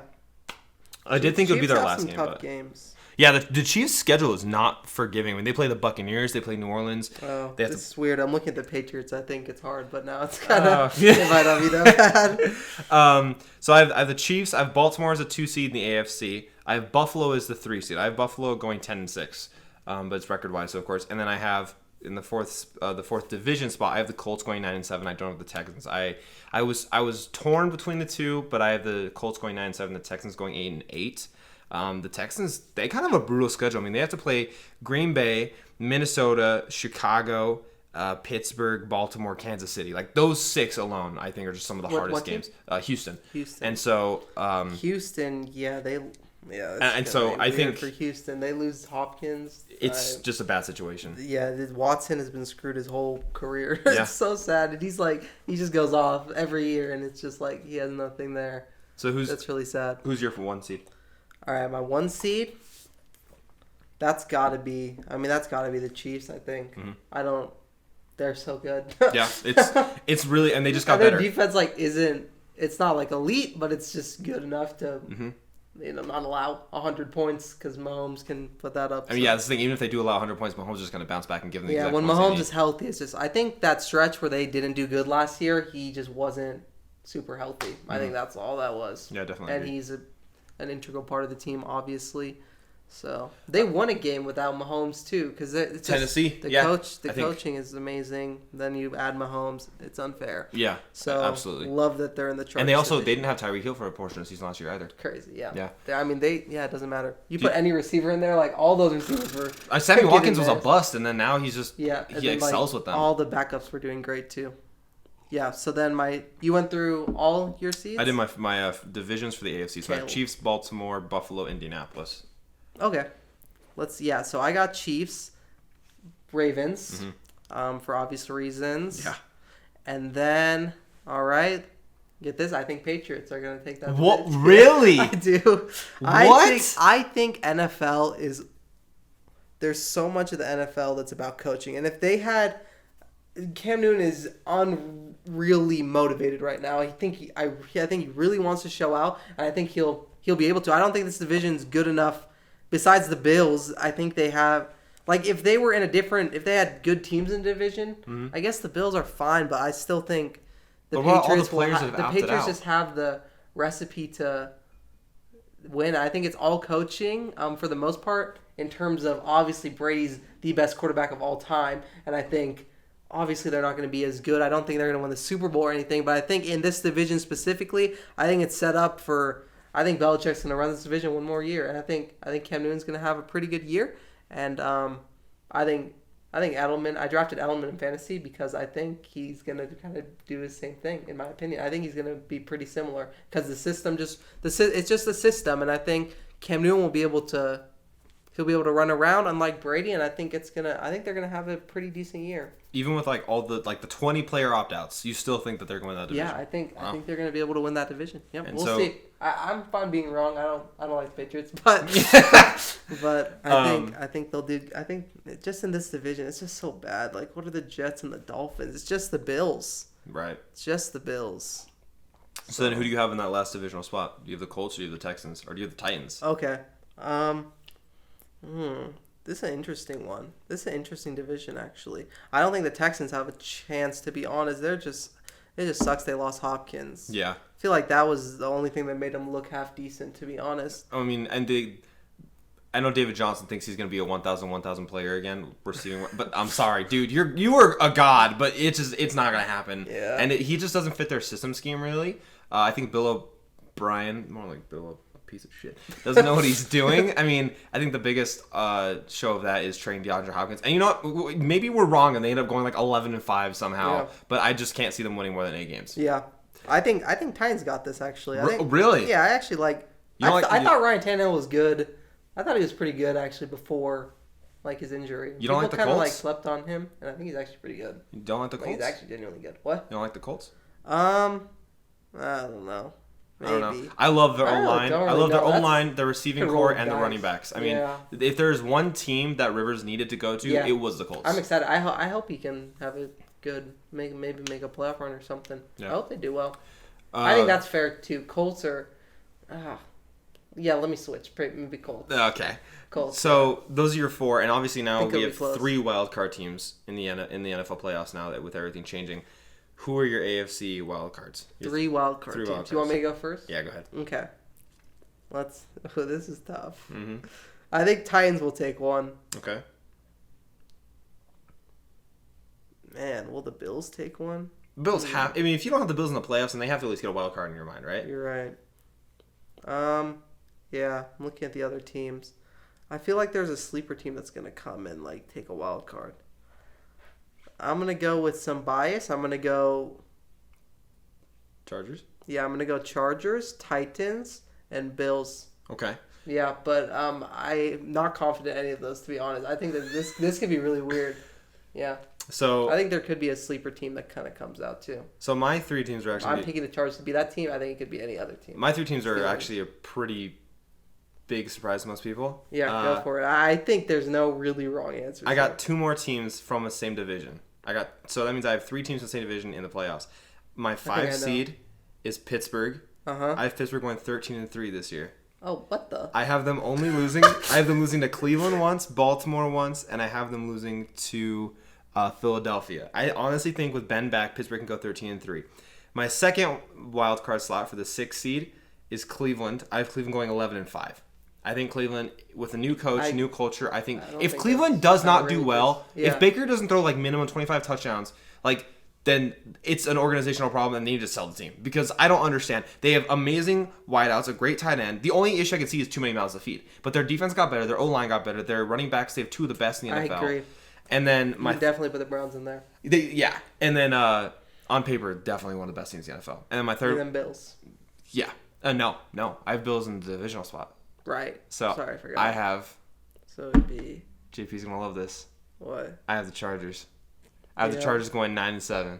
I did think it would be their last game. Tough games. Yeah, the Chiefs' schedule is not forgiving. I mean, they play the Buccaneers, they play New Orleans. Oh, this is weird. I'm looking at the Patriots. I think it's hard, but now it's kind of it might not be that bad. So I have the Chiefs. I have Baltimore as a 2 seed in the AFC. I have Buffalo as the 3 seed. I have Buffalo going 10-6, but it's record wise, so of course. And then I have in the fourth division spot, I have the Colts going 9-7. I don't have the Texans. I was torn between the two, but I have the Colts going 9-7. The Texans going 8-8. The Texans, they kind of have a brutal schedule. I mean, they have to play Green Bay, Minnesota, Chicago, Pittsburgh, Baltimore, Kansas City. Like, those 6 alone, I think, are just some of the hardest games. Houston. And so... Houston, and so I think... For Houston, they lose Hopkins. It's just a bad situation. Yeah, Watson has been screwed his whole career. It's so sad. And he just goes off every year, and it's just like he has nothing there. So that's really sad. Who's your 1 seed? All right, my 1 seed. That's got to be the Chiefs. I think. Mm-hmm. They're so good. Yeah, it's really, and they just got their better. Their defense it's not like elite, but it's just good enough to not allow 100 points because Mahomes can put that up. I mean, that's the thing. Even if they do allow 100 points, Mahomes is just going to bounce back and give them the exact when points Mahomes is healthy, it's just I think that stretch where they didn't do good last year, he just wasn't super healthy. Mm-hmm. I think that's all that was. Yeah, definitely. And he's an integral part of the team, obviously. So they won a game without Mahomes too, because Tennessee. The coaching is amazing. Then you add Mahomes, it's unfair. Yeah, so absolutely. Love that they're in the Chargers. And they didn't have Tyreek Hill for a portion of the season last year either. Crazy, yeah. Yeah. I mean, it doesn't matter. You put any receiver in there, like all those receivers were. Sammy Watkins was a bust, and then now he's just he excels with them. All the backups were doing great too. Yeah, so then you went through all your seeds? I did my divisions for the AFC. So I have Chiefs, Baltimore, Buffalo, Indianapolis. Okay. So I got Chiefs, Ravens, for obvious reasons. Yeah. And then, all right, get this, I think Patriots are going to take that. What? Really? I do. What? I think NFL is, there's so much of the NFL that's about coaching. And if they had... Cam Newton is unreally motivated right now. I think he really wants to show out, and I think he'll be able to. I don't think this division's good enough. Besides the Bills, I think they have if they were if they had good teams in the division, I guess the Bills are fine, but I still think the Patriots just have the recipe to win. I think it's all coaching for the most part. In terms of obviously Brady's the best quarterback of all time, and I think. Obviously, they're not going to be as good. I don't think they're going to win the Super Bowl or anything. But I think in this division specifically, I think it's set up for. I think Belichick's going to run this division one more year, and I think Cam Newton's going to have a pretty good year. And I think Edelman. I drafted Edelman in fantasy because I think he's going to kind of do his same thing. In my opinion, I think he's going to be pretty similar because the system it's just the system, and I think Cam Newton will be able to. He'll be able to run around unlike Brady, and I think they're gonna have a pretty decent year. Even with all the 20 player opt outs, you still think that they're going to win that division? Yeah, I think they're gonna be able to win that division. Yeah, we'll see. I'm fine being wrong. I don't like the Patriots, but but I think they'll do. I think just in this division, it's just so bad. Like, what are the Jets and the Dolphins? It's just the Bills. Right. It's just the Bills. So then, who do you have in that last divisional spot? Do you have the Colts, or do you have the Texans, or do you have the Titans? Okay. This is an interesting one. This is an interesting division, actually. I don't think the Texans have a chance, to be honest. It just sucks they lost Hopkins. Yeah. I feel like that was the only thing that made them look half decent, to be honest. I mean, I know David Johnson thinks he's going to be a 1,000 player again, receiving. But I'm sorry, dude. You are a god, but it's not going to happen. Yeah. And he just doesn't fit their system scheme, really. I think Bill O'Brien, more like Bill piece of shit, doesn't know what he's doing. I mean, I think the biggest show of that is training DeAndre Hopkins. And you know what? Maybe we're wrong and they end up going 11-5 somehow. Yeah. But I just can't see them winning more than 8 games. Yeah, I think Titans got this actually. Really? Yeah, I actually like. I thought Ryan Tannehill was good. I thought he was pretty good actually before his injury. You don't like the Colts? People kind of slept on him, and I think he's actually pretty good. You don't like the Colts? He's actually genuinely good. What? You don't like the Colts? I don't know. Maybe. I don't know. I love their O-line. I love their O-line, their receiving core, and the running backs. I mean, if there's one team that Rivers needed to go to, it was the Colts. I'm excited. I hope he can have a good, maybe make a playoff run or something. Yeah. I hope they do well. I think that's fair, too. Colts are... let me switch. Maybe Colts. Okay. Colts. So, those are your 4, and obviously now we have 3 wildcard teams in the NFL playoffs now with everything changing. Who are your AFC wildcards? 3 wildcard teams. You want me to go first? Yeah, go ahead. Okay. This is tough. Mm-hmm. I think Titans will take one. Okay. Man, will the Bills take one? Bills have... I mean, if you don't have the Bills in the playoffs, then they have to at least get a wild card in your mind, right? You're right. Yeah, I'm looking at the other teams. I feel like there's a sleeper team that's going to come and, take a wild card. I'm going to go with some bias. I'm going to go... Chargers? Yeah, I'm going to go Chargers, Titans, and Bills. Okay. Yeah, but I'm not confident in any of those, to be honest. I think that this could be really weird. Yeah. So I think there could be a sleeper team that kind of comes out, too. So my 3 teams are actually... I'm picking the Chargers to be that team. I think it could be any other team. My 3 teams are actually a pretty big surprise to most people. Yeah, go for it. I think there's no really wrong answer. I got 2 more teams from the same division. So that means I have 3 teams in the same division in the playoffs. My 5 seed is Pittsburgh. Uh-huh. I have Pittsburgh going 13-3 this year. Oh, what the? I have them only losing. I have them losing to Cleveland once, Baltimore once, and I have them losing to Philadelphia. I honestly think with Ben back, Pittsburgh can go 13-3. My second wild card slot for the 6th seed is Cleveland. I have Cleveland going 11-5. I think Cleveland, with a new coach, new culture, I think if Cleveland does not do well, if Baker doesn't throw like minimum 25 touchdowns, like then it's an organizational problem and they need to sell the team. Because I don't understand. They have amazing wideouts, a great tight end. The only issue I can see is too many mouths to feed. But their defense got better, their O-line got better, their running backs, they have two of the best in the NFL. I agree. And then you definitely put the Browns in there. And then on paper, definitely one of the best teams in the NFL. And then my third... And then Bills. Yeah. No. I have Bills in the divisional spot. Right. So sorry, I forgot. I have... So it'd be... JP's going to love this. What? I have the Chargers. I have the Chargers going 9-7.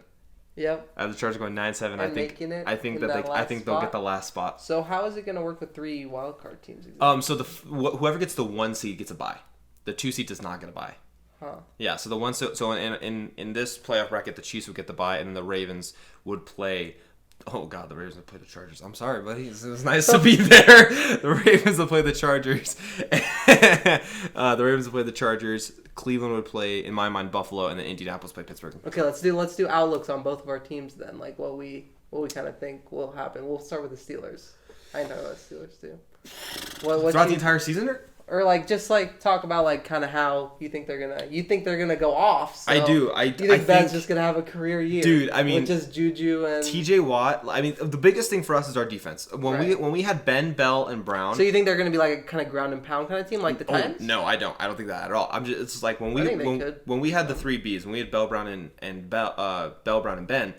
Yep. I have the Chargers going 9-7. I think they'll get the last spot. So how is it going to work with 3 wildcard teams? Exactly? So whoever gets the 1 seed gets a bye. The 2 seed does not get a bye. Huh. Yeah. So the one so in this playoff bracket, the Chiefs would get the bye, and then the Ravens would play. Oh God, the Ravens would play the Chargers. I'm sorry, buddy. It was nice to be there. The Ravens would play the Chargers. The Ravens would play the Chargers. Cleveland would play, in my mind, Buffalo, and then Indianapolis play Pittsburgh. Okay, let's do outlooks on both of our teams then. Like what we kind of think will happen. We'll start with the Steelers. I know the Steelers too. Throughout the entire season? Or like just like talk about like kind of how you think they're gonna go off. So I do. You think Ben's just gonna have a career year, dude? I mean, with just Juju and T.J. Watt. I mean, the biggest thing for us is our defense. When we had Ben, Bell, and Brown. So you think they're gonna be like a kind of ground and pound kind of team, like the Titans? No, I don't. I don't think that at all. It's just like when we had the 3 Bs, when we had Bell, Brown, and Bell, Brown, and Ben.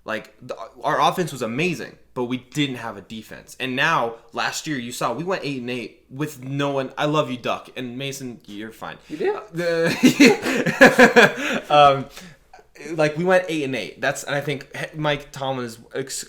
Like, our offense was amazing, but we didn't have a defense. And now, last year, you saw, we went 8-8 with no one. I love you, Duck. And Mason, you're fine. You do? Like, we went 8-8. And I think Mike Tomlin is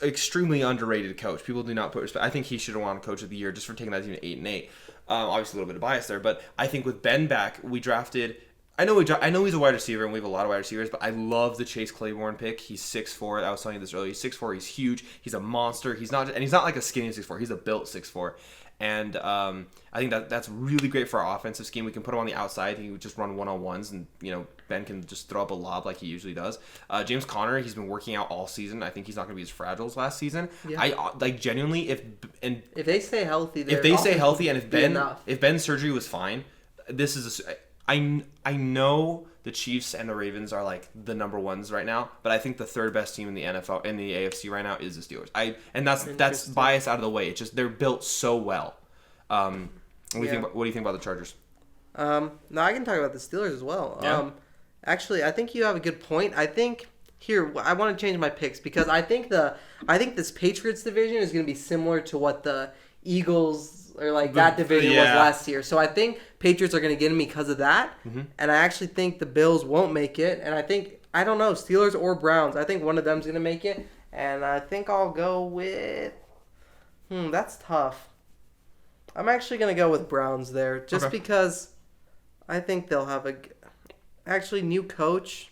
extremely underrated coach. People do not put respect. I think he should have won Coach of the Year just for taking that team to 8-8. Obviously, a little bit of bias there. But I think with Ben back, we drafted... I know he's a wide receiver, and we have a lot of wide receivers, but I love the Chase Claiborne pick. He's 6'4". I was telling you this earlier. He's 6'4". He's huge. He's a monster. He's not like a skinny 6'4". He's a built 6'4". And I think that's really great for our offensive scheme. We can put him on the outside. He would just run one-on-ones, and Ben can just throw up a lob like he usually does. James Conner, he's been working out all season. I think he's not going to be as fragile as last season. Yeah. I like genuinely if they stay healthy, and if Ben's surgery was fine, this is I know the Chiefs and the Ravens are like the number ones right now, but I think the third best team in the NFL in the AFC right now is the Steelers. That's bias out of the way. It's just they're built so well. What do you think about the Chargers? No, I can talk about the Steelers as well. Yeah. Actually, I think you have a good point. I think I want to change my picks because I think this Patriots division is going to be similar to what the Eagles or like that division was last year. So I think Patriots are going to get me because of that. Mm-hmm. And I actually think the Bills won't make it. And I don't know, Steelers or Browns. I think one of them's going to make it. And I think I'll go with... that's tough. I'm actually going to go with Browns there. Just because I think they'll have a new coach.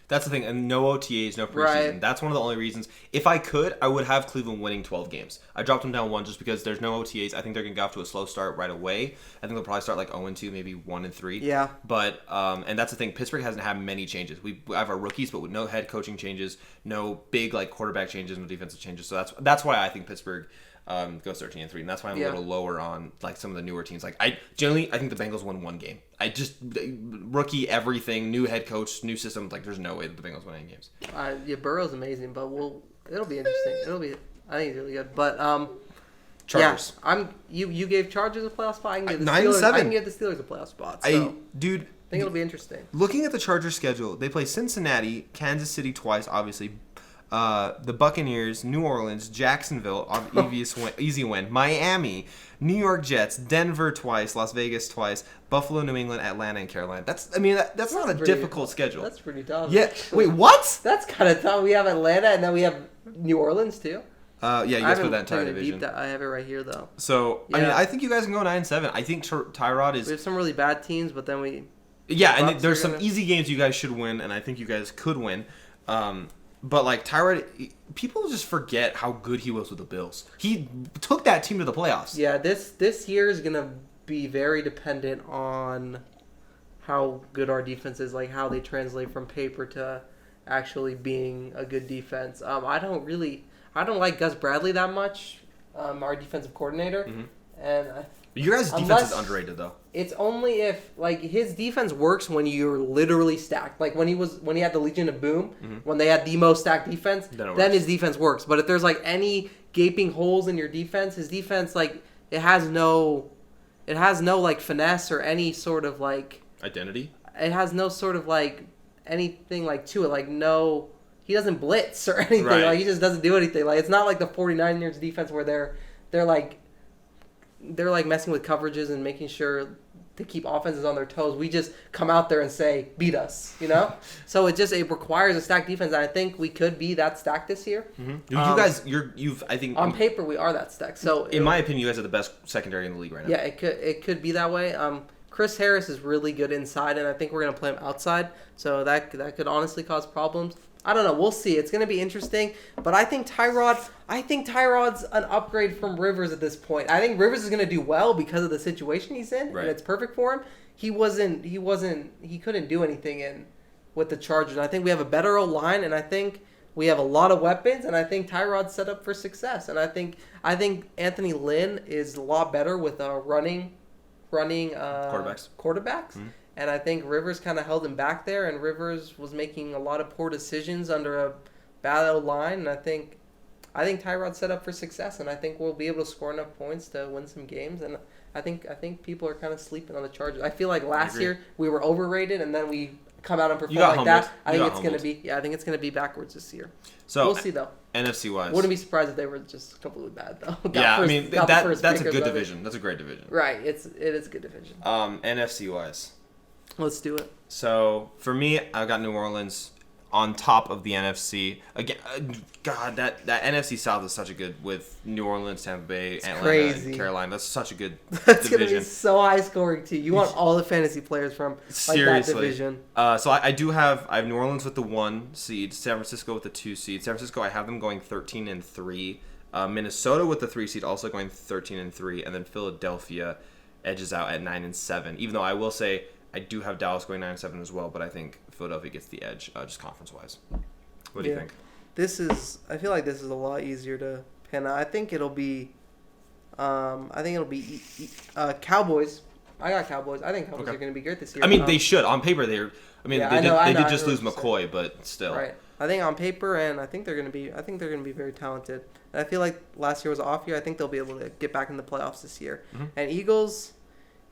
That's the thing, and no OTAs, no preseason. Right. That's one of the only reasons. If I could, I would have Cleveland winning 12 games. I dropped them down 1 just because there's no OTAs. I think they're going to get off to a slow start right away. I think they'll probably start like 0-2, maybe 1-3. Yeah. But and that's the thing. Pittsburgh hasn't had many changes. We have our rookies, but with no head coaching changes, no big like quarterback changes, no defensive changes. So that's why I think Pittsburgh goes 13-3, and that's why I'm a little lower on like some of the newer teams. Like I think the Bengals win 1 game. Rookie everything, new head coach, new system. Like there's no way that the Bengals win any games. Burrow's amazing, but it'll be interesting. I think it's really good. But Chargers. Yeah, you gave Chargers a playoff spot. I can give the 9-7. I can give the Steelers a playoff spot. So I think it'll be interesting. Looking at the Chargers schedule, they play Cincinnati, Kansas City twice, obviously. The Buccaneers, New Orleans, Jacksonville, easy win. Miami, New York Jets, Denver twice, Las Vegas twice, Buffalo, New England, Atlanta, and Carolina. That's not a difficult schedule. That's pretty tough. Yeah. Wait, what? That's kind of tough. We have Atlanta, and then we have New Orleans too. Yeah, you guys put that entire division. I have it right here though. So I think you guys can go 9-7. I think Tyrod is. We have some really bad teams, but then we. Yeah, and there's some easy games you guys should win, and I think you guys could win. But like Tyrod, people just forget how good he was with the Bills. He took that team to the playoffs. Yeah, this year is gonna be very dependent on how good our defense is, like how they translate from paper to actually being a good defense. I don't like Gus Bradley that much, our defensive coordinator, and Your guys' defense is underrated, though. It's only if like his defense works when you're literally stacked. Like when he had the Legion of Boom, when they had the most stacked defense, then his defense works. But if there's like any gaping holes in your defense, his defense like it has no like finesse or any sort of like identity. It has no sort of like anything like to it. Like no, he doesn't blitz or anything. Right. Like he just doesn't do anything. Like it's not like the 49ers defense where they're like messing with coverages and making sure to keep offenses on their toes. We just come out there and say, beat us, you know? So it requires a stacked defense, and I think we could be that stacked this year. Mm-hmm. You guys, I think... On paper, we are that stacked. So in my opinion, you guys are the best secondary in the league right now. Yeah, it could be that way. Chris Harris is really good inside, and I think we're going to play him outside, so that could honestly cause problems. I don't know. We'll see. It's going to be interesting. But I think Tyrod's an upgrade from Rivers at this point. I think Rivers is going to do well because of the situation he's in, and it's perfect for him. He couldn't do anything with the Chargers. I think we have a better O-line, and I think we have a lot of weapons, and I think Tyrod's set up for success. And I think Anthony Lynn is a lot better with running quarterbacks. Mm-hmm. And I think Rivers kind of held him back there, and Rivers was making a lot of poor decisions under a bad line. And I think Tyrod's set up for success, and I think we'll be able to score enough points to win some games. And I think people are kind of sleeping on the Chargers. I feel like last year we were overrated, and then we come out and perform like that. I think it's gonna be backwards this year. So we'll see though. NFC wise, wouldn't be surprised if they were just completely bad though. That's a good division. That's a great division. Right, it is a good division. NFC wise. Let's do it. So, for me, I've got New Orleans on top of the NFC. Again, God, that NFC South is such a good with New Orleans, Tampa Bay, Atlanta, and Carolina. That's such a good division. That's going to be so high scoring, too. You want all the fantasy players from that division. So, I have New Orleans with the 1 seed, San Francisco with the 2 seed. San Francisco, I have them going 13-3. Minnesota with the 3 seed, also going 13-3. And then Philadelphia edges out at 9-7. Even though I will say... I do have Dallas going 9-7 as well, but I think Philadelphia gets the edge, just conference-wise. What do you think? I feel like this is a lot easier to pin out. I think it'll be Cowboys. I got Cowboys. I think Cowboys are going to be great this year. I mean, they should. On paper, they did just lose McCoy, but still. Right. I think on paper, and I think they're going to be very talented. And I feel like last year was an off year. I think they'll be able to get back in the playoffs this year. Mm-hmm. And Eagles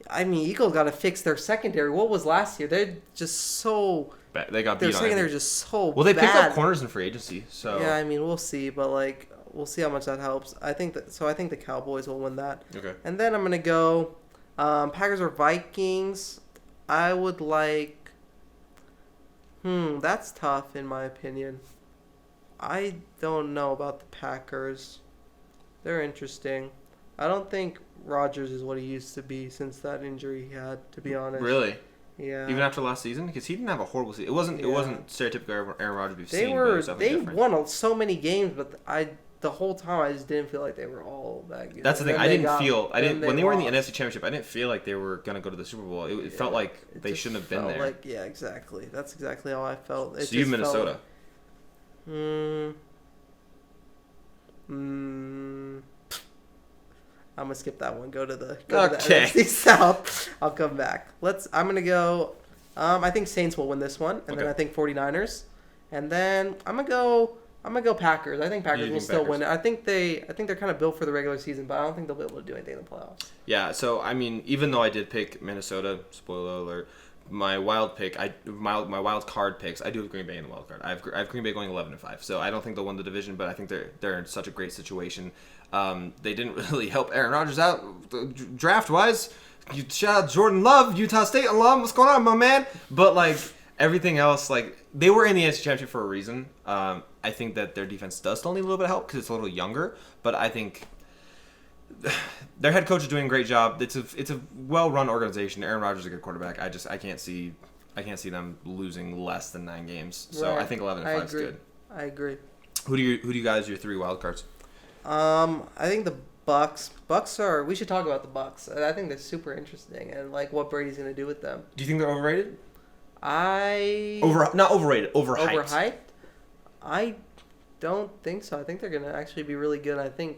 got to fix their secondary. What was last year? They're just so bad. They got beat on. Their secondary just so well, they picked up corners in free agency. So yeah, I mean, we'll see, but we'll see how much that helps. I think the Cowboys will win that. Okay. And then I'm gonna go Packers or Vikings. I would like. That's tough in my opinion. I don't know about the Packers. They're interesting. I don't think Rodgers is what he used to be since that injury he had, to be honest. Really? Yeah. Even after last season? Because he didn't have a horrible season. It wasn't stereotypical Aaron Rodgers we've seen. They won so many games, but the whole time I just didn't feel like they were all that good. That's the thing. When they were in the NFC Championship, I didn't feel like they were going to go to the Super Bowl. It felt like they shouldn't have been there. Yeah, exactly. That's exactly how I felt. So you have Minnesota. I'm gonna skip that one. Go to the NFC South. I'll come back. I'm gonna go. I think Saints will win this one, and then I think 49ers, and then I'm gonna go Packers. I think Packers will still win it. I think they're kind of built for the regular season, but I don't think they'll be able to do anything in the playoffs. Yeah. So I mean, even though I did pick Minnesota, spoiler alert, my wild pick, my wild card picks, I do have Green Bay in the wild card. I have Green Bay going 11-5. So I don't think they'll win the division, but I think they're in such a great situation. They didn't really help Aaron Rodgers out draft-wise. Shout out Jordan Love, Utah State alum. What's going on, my man? But, everything else, they were in the NFC Championship for a reason. I think that their defense does still need a little bit of help because it's a little younger. But I think their head coach is doing a great job. It's a well-run organization. Aaron Rodgers is a good quarterback. I can't see them losing less than 9 games. So I think 11-5 is good. I agree. Who do you guys, your 3 wild cards? I think the Bucks. We should talk about the Bucks. I think they're super interesting and what Brady's going to do with them. Do you think they're overrated? Not overrated, overhyped. Overhyped? I don't think so. I think they're going to actually be really good. I think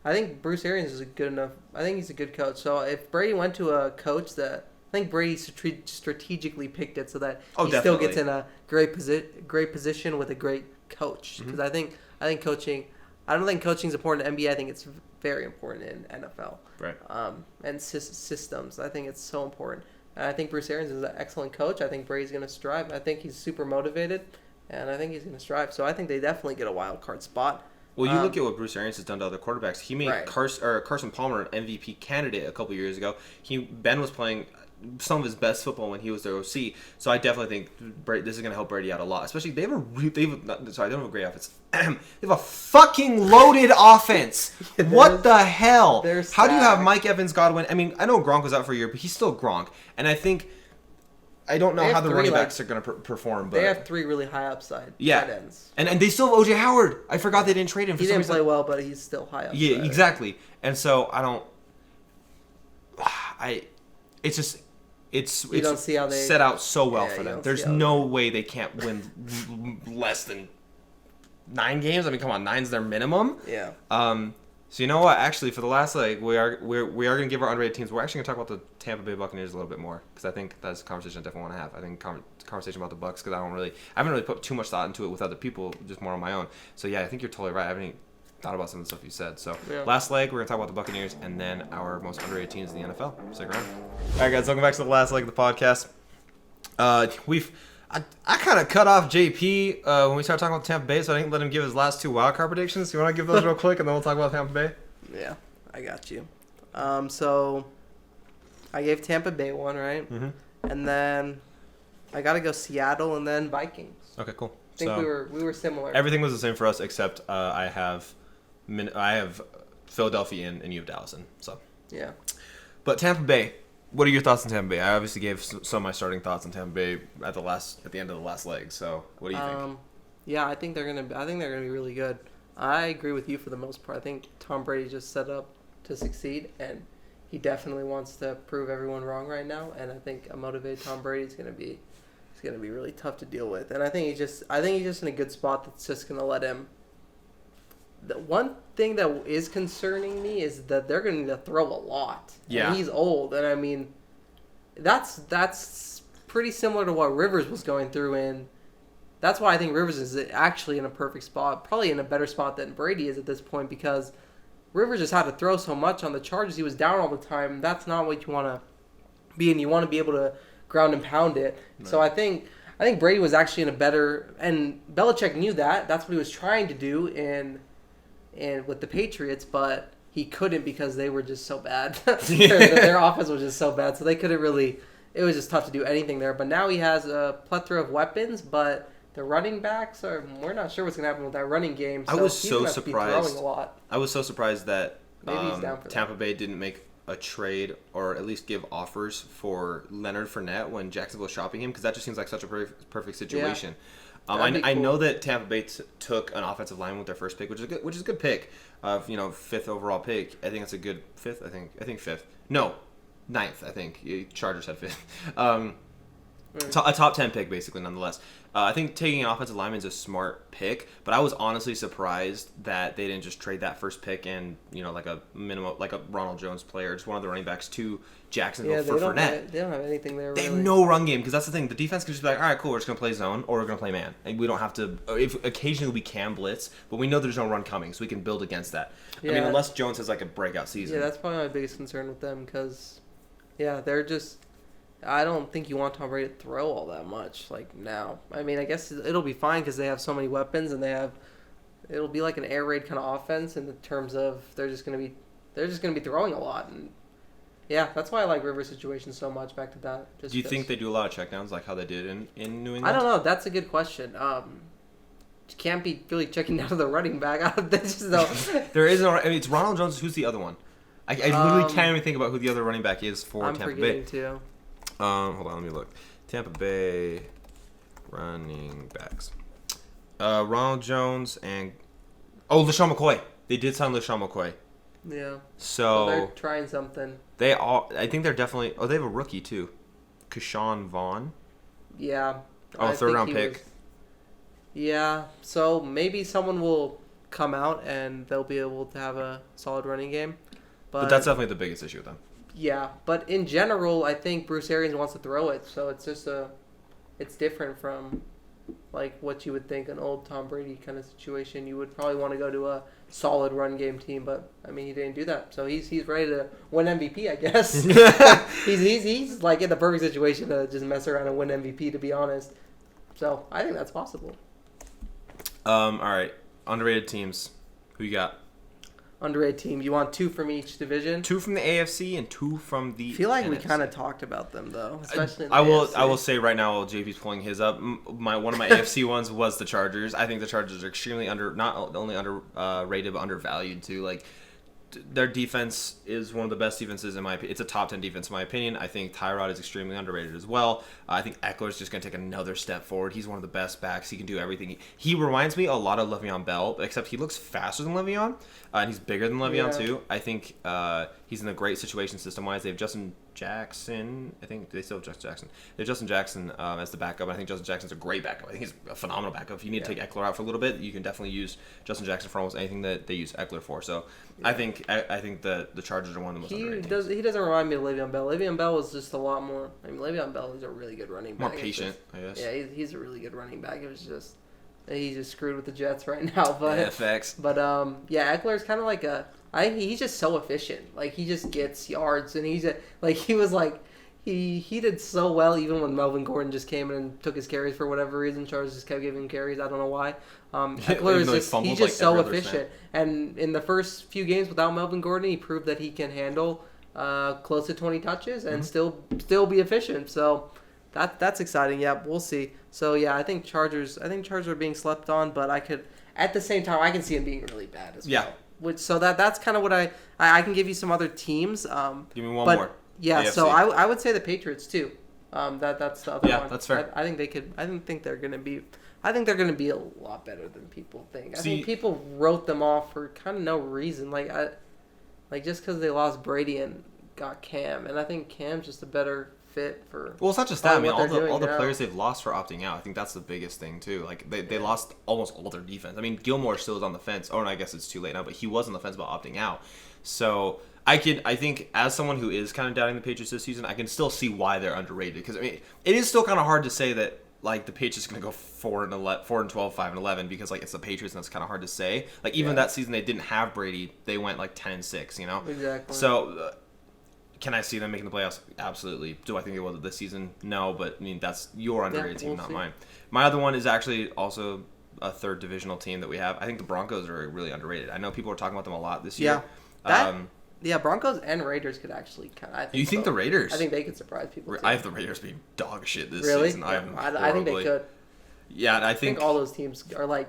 I think Bruce Arians is a good enough. I think he's a good coach. So if Brady went to a coach that, I think Brady strategically picked it so that he still gets in a great position with a great coach. Because I think coaching. I don't think coaching is important in NBA. I think it's very important in NFL. Right. And systems. I think it's so important. And I think Bruce Arians is an excellent coach. I think Brady's going to strive. I think he's super motivated, and I think he's going to strive. So I think they definitely get a wild card spot. Well, you look at what Bruce Arians has done to other quarterbacks. He made Carson Palmer an MVP candidate a couple years ago. Ben was playing some of his best football when he was their OC. So I definitely think this is going to help Brady out a lot. Especially they don't have a great offense. They have a fucking loaded offense. What the hell? How do you have Mike Evans, Godwin? I mean, I know Gronk was out for a year, but he's still Gronk. And I don't know how the running backs are going to perform. But they have 3 really high upside tight ends. And they still have O.J. Howard. I forgot they didn't trade him. He didn't play well, but he's still high upside. Yeah, exactly. And so it's don't see how they set out so well for them. There's no way they can't win less than 9 games. I mean, come on, 9's their minimum. Yeah. So you know what? Actually, for the last we are going to give our underrated teams. We're actually going to talk about the Tampa Bay Buccaneers a little bit more because I think that's a conversation I definitely want to have. I think conversation about the Bucs because I haven't really put too much thought into it with other people, just more on my own. So yeah, I think you're totally right. I haven't thought about some of the stuff you said. So last leg, we're going to talk about the Buccaneers and then our most underrated teams in the NFL. Stick around. All right, guys, welcome back to the last leg of the podcast. I kind of cut off JP when we started talking about Tampa Bay, so I didn't let him give his last 2 wildcard predictions. You want to give those real quick, and then we'll talk about Tampa Bay? Yeah, I got you. So I gave Tampa Bay one, right? Mm-hmm. And then I got to go Seattle and then Vikings. Okay, cool. I think we were similar. Everything was the same for us, except I have Philadelphia and you have Dallas in. So yeah. But Tampa Bay. What are your thoughts on Tampa Bay? I obviously gave some of my starting thoughts on Tampa Bay at the end of the last leg. So, what do you think? Yeah, I think they're gonna be really good. I agree with you for the most part. I think Tom Brady's just set up to succeed, and he definitely wants to prove everyone wrong right now. And I think a motivated Tom Brady is gonna be really tough to deal with. And I think he's just in a good spot that's just gonna let him. The one thing that is concerning me is that they're going to need to throw a lot. Yeah. And he's old. And, I mean, that's pretty similar to what Rivers was going through. And that's why I think Rivers is actually in a perfect spot, probably in a better spot than Brady is at this point, because Rivers just had to throw so much on the Chargers. He was down all the time. That's not what you want to be, and you want to be able to ground and pound it. Right. So I think Brady was actually in a better – and Belichick knew that. That's what he was trying to do and with the Patriots, but he couldn't because they were just so bad. their offense was just so bad, so they couldn't really. It was just tough to do anything there. But now he has a plethora of weapons, but the running backs we're not sure what's going to happen with that running game. So I was so surprised. A lot. I was so surprised that Tampa Bay didn't make a trade or at least give offers for Leonard Fournette when Jacksonville was shopping him because that just seems like such a perfect situation. Yeah. I know that Tampa Bay took an offensive lineman with their first pick, which is a good pick of 5th overall pick. I think it's a good 5th. I think 5th. No, 9th. I think Chargers had 5th. A top 10 pick basically, nonetheless. I think taking an offensive lineman is a smart pick, but I was honestly surprised that they didn't just trade that first pick and like a minimum, like a Ronald Jones player, just one of the running backs to Jacksonville for Fournette. They don't have anything there. They have no run game because that's the thing. The defense can just be like, all right, cool, we're just gonna play zone or we're gonna play man, and we don't have to. If occasionally we can blitz, but we know there's no run coming, so we can build against that. Yeah. I mean, unless Jones has like a breakout season. Yeah, that's probably my biggest concern with them because, they're just. I don't think you want Tom Brady to throw all that much now. I mean, I guess it'll be fine because they have so many weapons and it'll be like an air raid kind of offense in the terms of they're just gonna be throwing a lot, and that's why I like Rivers' situation so much. Back to that. Do you think they do a lot of checkdowns like how they did in New England? I don't know. That's a good question. You can't be really checking down to the running back. There is no. I mean, it's Ronald Jones. Who's the other one? I literally can't even think about who the other running back is for Tampa Bay. I'm forgetting too. Hold on, let me look. Tampa Bay running backs. Ronald Jones and LaShawn McCoy. They did sign LaShawn McCoy. Yeah. So they're trying something. I think they're definitely. Oh, they have a rookie too, Keyshawn Vaughn. Yeah. Third round pick. Yeah. So maybe someone will come out and they'll be able to have a solid running game. But that's definitely the biggest issue with them. Yeah, but in general, I think Bruce Arians wants to throw it, so it's just it's different from like what you would think an old Tom Brady kind of situation. You would probably want to go to a solid run game team, but I mean he didn't do that, so he's ready to win MVP, I guess. he's like in the perfect situation to just mess around and win MVP, to be honest. So I think that's possible. All right, underrated teams. Who you got? Underrated team. You want 2 from each division? 2 from the AFC and 2 from the I feel like NFC. we kind of talked about them, though, especially in the I AFC. will say right now while JP's pulling his up, one of my AFC ones was the Chargers. I think the Chargers are extremely not only underrated, but undervalued, too. Like, their defense is one of the best defenses in my opinion. It's a top 10 defense in my opinion. I think Tyrod is extremely underrated as well. I think Eckler's just going to take another step forward. He's one of the best backs. He can do everything. He reminds me a lot of Le'Veon Bell, except he looks faster than Le'Veon, and he's bigger than Le'Veon too. I think he's in a great situation system-wise. They have Justin Jackson. I think they still have Justin Jackson. They have Justin Jackson as the backup. I think Justin Jackson's a great backup. I think he's a phenomenal backup. If you need to take Eckler out for a little bit, you can definitely use Justin Jackson for almost anything that they use Eckler for. So I think the Chargers are one of the most underrated teams. He doesn't remind me of Le'Veon Bell. Le'Veon Bell is just a lot more. I mean, Le'Veon Bell is a really good running back. More patient, I guess. Yeah, he's a really good running back. It was just he's just screwed with the Jets right now. But yeah, facts. But Eckler's kind of like he's just so efficient. Like he just gets yards, and he did so well even when Melvin Gordon just came in and took his carries for whatever reason. Charles just kept giving him carries. I don't know why. Eckler is he's just so efficient. And in the first few games without Melvin Gordon, he proved that he can handle close to 20 touches and still be efficient. So that's exciting. Yeah, we'll see. So yeah, I think Chargers are being slept on, but at the same time I can see them being really bad as well. Yeah. So that's kind of what I can give you some other teams. Give me one more. Yeah, AFC. So I would say the Patriots too. That's the other one. Yeah, that's fair. I think they could. I think they're gonna be a lot better than people think. I think people wrote them off for kind of no reason. Like just because they lost Brady and got Cam, and I think Cam's just a better fit for. Well, it's not just that. I mean, all the players they've lost for opting out. I think that's the biggest thing too. Like they lost almost all their defense. I mean, Gilmore still is on the fence. Oh, and I guess it's too late now, but he was on the fence about opting out. So. I think as someone who is kind of doubting the Patriots this season, I can still see why they're underrated. Because I mean, it is still kind of hard to say that like the Patriots are going to go 4-12, 5-11 because like it's the Patriots and that's kind of hard to say. Like even that season they didn't have Brady, they went like 10-6. You know. Exactly. So can I see them making the playoffs? Absolutely. Do I think they will this season? No, but I mean that's your underrated team, not mine. My other one is actually also a third divisional team that we have. I think the Broncos are really underrated. I know people are talking about them a lot this year. Yeah, Broncos and Raiders could actually kind of. You think the Raiders? I think they could surprise people. Too. I have the Raiders being dog shit this season. I think they could. Yeah, I think all those teams are like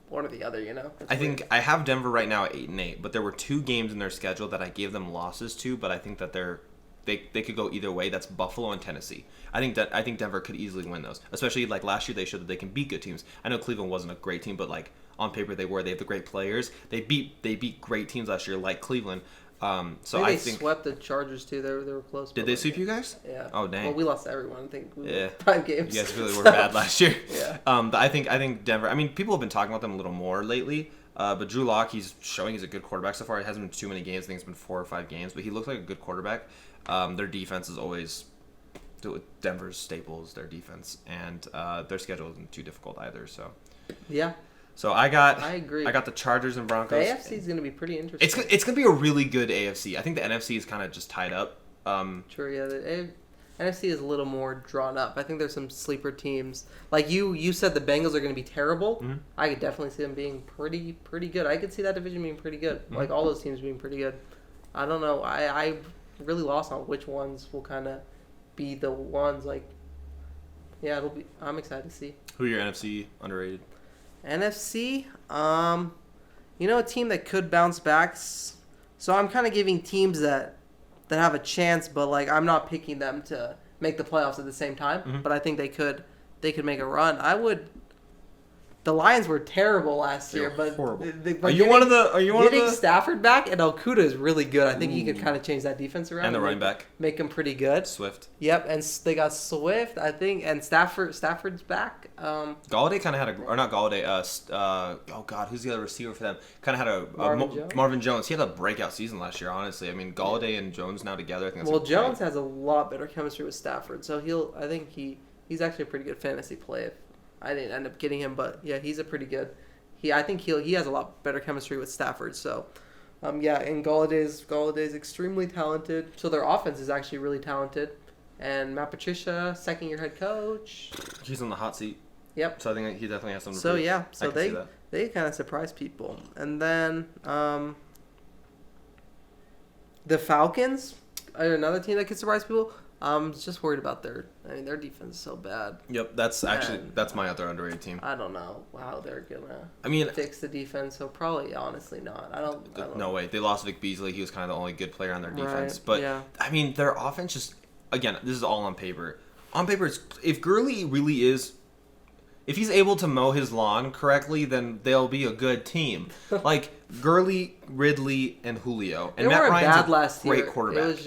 one or the other. You know. I think I have Denver right now at 8-8, but there were 2 games in their schedule that I gave them losses to, but I think that they could go either way. That's Buffalo and Tennessee. I think Denver could easily win those, especially like last year they showed that they can beat good teams. I know Cleveland wasn't a great team, but like on paper they were. They have the great players. They beat great teams last year, like Cleveland. So I think they swept the Chargers too. They were close. Did they sweep you guys? Yeah. Oh dang. Well, we lost everyone. I think we won 5 games. You guys really were bad last year. Yeah. But I think Denver. I mean, people have been talking about them a little more lately. But Drew Lock, he's showing he's a good quarterback so far. It hasn't been too many games. I think it's been 4 or 5 games, but he looks like a good quarterback. Their defense is always Denver's staples. Their defense and their schedule isn't too difficult either. So. Yeah. So I agree. I got the Chargers and Broncos. The AFC is going to be pretty interesting. It's going to be a really good AFC. I think the NFC is kind of just tied up. Sure, yeah. The NFC is a little more drawn up. I think there's some sleeper teams. Like you said the Bengals are going to be terrible. Mm-hmm. I could definitely see them being pretty good. I could see that division being pretty good. Mm-hmm. Like all those teams being pretty good. I don't know. I really lost on which ones will kind of be the ones. Like, yeah, I'm excited to see. Who are your NFC underrated? NFC, a team that could bounce back. So I'm kind of giving teams that have a chance, but like I'm not picking them to make the playoffs at the same time. Mm-hmm. But I think they could make a run. The Lions were terrible last year, but horrible. Are you one of the? Getting Stafford back and Okudah is really good. I think he could kind of change that defense around. And the running back make him pretty good. Swift. Yep, and they got Swift, I think, and Stafford's back. Galladay kind of had or not Galladay. Oh God, who's the other receiver for them? Kind of had Marvin Jones. He had a breakout season last year. Honestly, I mean Galladay and Jones now together. I think that's Jones has a lot better chemistry with Stafford, so I think he's actually a pretty good fantasy play. I didn't end up getting him, but yeah, he's a pretty good. I think he has a lot better chemistry with Stafford. So, and Galladay's extremely talented. So their offense is actually really talented. And Matt Patricia, second-year head coach. He's on the hot seat. Yep. So I think he definitely has some. So yeah, so they kind of surprise people. And then the Falcons are another team that could surprise people. I'm just worried about their defense is so bad. Yep, that's my other underrated team. I don't know how they're gonna fix the defense, so probably honestly not. I don't No way. They lost Vic Beasley. He was kind of the only good player on their defense. Right, but yeah. I mean, their offense just again, this is all on paper. On paper, if Gurley really is, if he's able to mow his lawn correctly, then they'll be a good team. Like Gurley, Ridley, and Julio. And Matt Ryan's a great quarterback. It was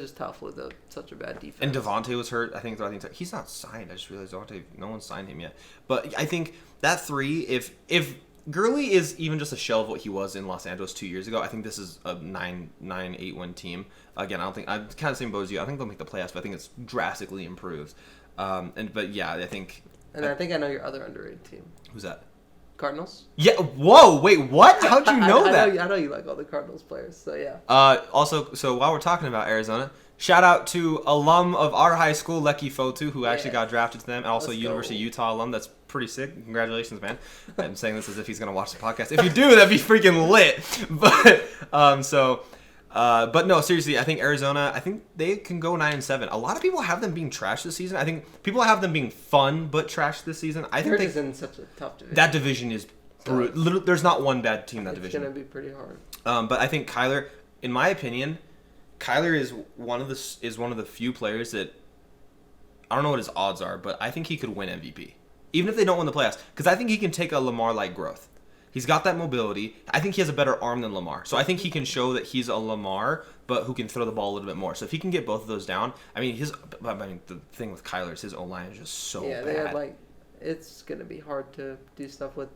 just tough with such a bad defense. And Devontae was hurt. I think he's not signed. I just realized no one signed him yet. But I think that three, if Gurley is even just a shell of what he was in Los Angeles 2 years ago, I think this is a 9-8 win team. Again, I don't think I'm kind of the same boat as you. I think they'll make the playoffs, but I think it's drastically improved. But yeah, I think. And I think I know your other underrated team. Who's that? Cardinals. Yeah. Whoa. Wait. What? How'd you know that? I know you like all the Cardinals players. So yeah. Also, so while we're talking about Arizona, shout out to alum of our high school, Lecky Fotu, who actually got drafted to them, and also University of Utah alum. That's pretty sick. Congratulations, man. I'm saying this as if he's gonna watch the podcast. If you do, that'd be freaking lit. But no, seriously, I think Arizona. I think they can go 9-7. A lot of people have them being trash this season. I think people have them being fun but trash this season. I think they're in such a tough division. That division is brutal. There's not one bad team in that division. It's gonna be pretty hard. But I think Kyler, in my opinion, Kyler is one of the few players that I don't know what his odds are, but I think he could win MVP, even if they don't win the playoffs, because I think he can take a Lamar-like growth. He's got that mobility. I think he has a better arm than Lamar. So I think he can show that he's a Lamar, but who can throw the ball a little bit more. So if he can get both of those down, the thing with Kyler is his O-line is just so bad. Yeah, it's going to be hard to do stuff with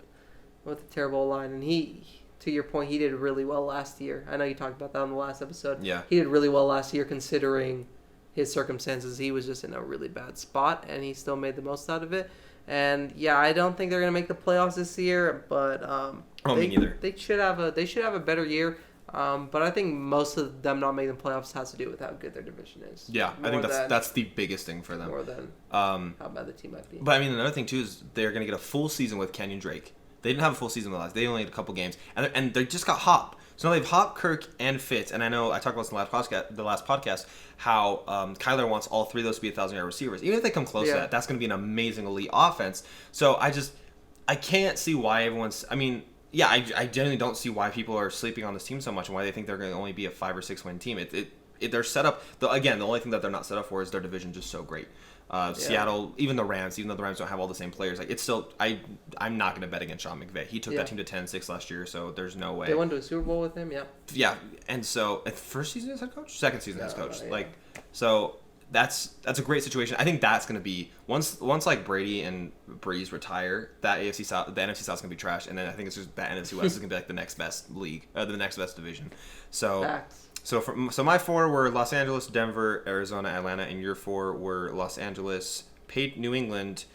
a terrible O-line. And he, to your point, he did really well last year. I know you talked about that on the last episode. Yeah. He did really well last year considering his circumstances. He was just in a really bad spot, and he still made the most out of it. And yeah, I don't think they're gonna make the playoffs this year, but me neither. They should have a better year. But I think most of them not making the playoffs has to do with how good their division is. Yeah, I think that's the biggest thing for them. More than how bad the team might be. But I mean, another thing too is they're gonna get a full season with Kenyon Drake. They didn't have a full season with us. They only had a couple games, and they just got Hop. So now they have Hop, Kirk, and Fitz. And I know I talked about this in the last podcast, how Kyler wants all three of those to be 1,000-yard receivers. Even if they come close to that, that's going to be an amazing elite offense. So I can't see why everyone's. I mean, yeah, I genuinely don't see why people are sleeping on this team so much and why they think they're going to only be a 5 or 6 win team. They're set up. Again, the only thing that they're not set up for is their division just so great. Seattle, even the Rams, even though the Rams don't have all the same players, like it's still. I'm not going to bet against Sean McVay. He took that team to 10-6 last year, so there's no way. They went to a Super Bowl with him, yeah. Yeah, and so first season as head coach, second season as coach, so that's a great situation. I think that's going to be once like Brady and Breeze retire, that AFC South, the NFC South is going to be trash, and then I think it's just that NFC West is going to be like the next best league, the next best division. So. Facts. So my 4 were Los Angeles, Denver, Arizona, Atlanta, and your 4 were Los Angeles, New England,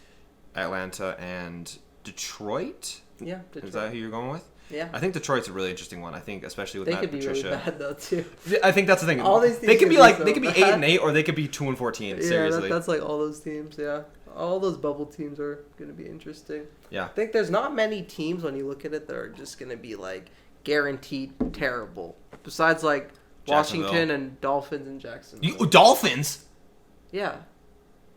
Atlanta, and Detroit? Yeah, Detroit. Is that who you're going with? Yeah. I think Detroit's a really interesting one. I think especially with Matt Patricia. They could be really bad though too. I think that's the thing. All these teams they could be 8-8 or they could be 2-14. Seriously. That's like all those teams. Yeah, all those bubble teams are going to be interesting. Yeah. I think there's not many teams when you look at it that are just going to be like guaranteed terrible. Besides like Washington and Dolphins and Jacksonville. Dolphins? Yeah.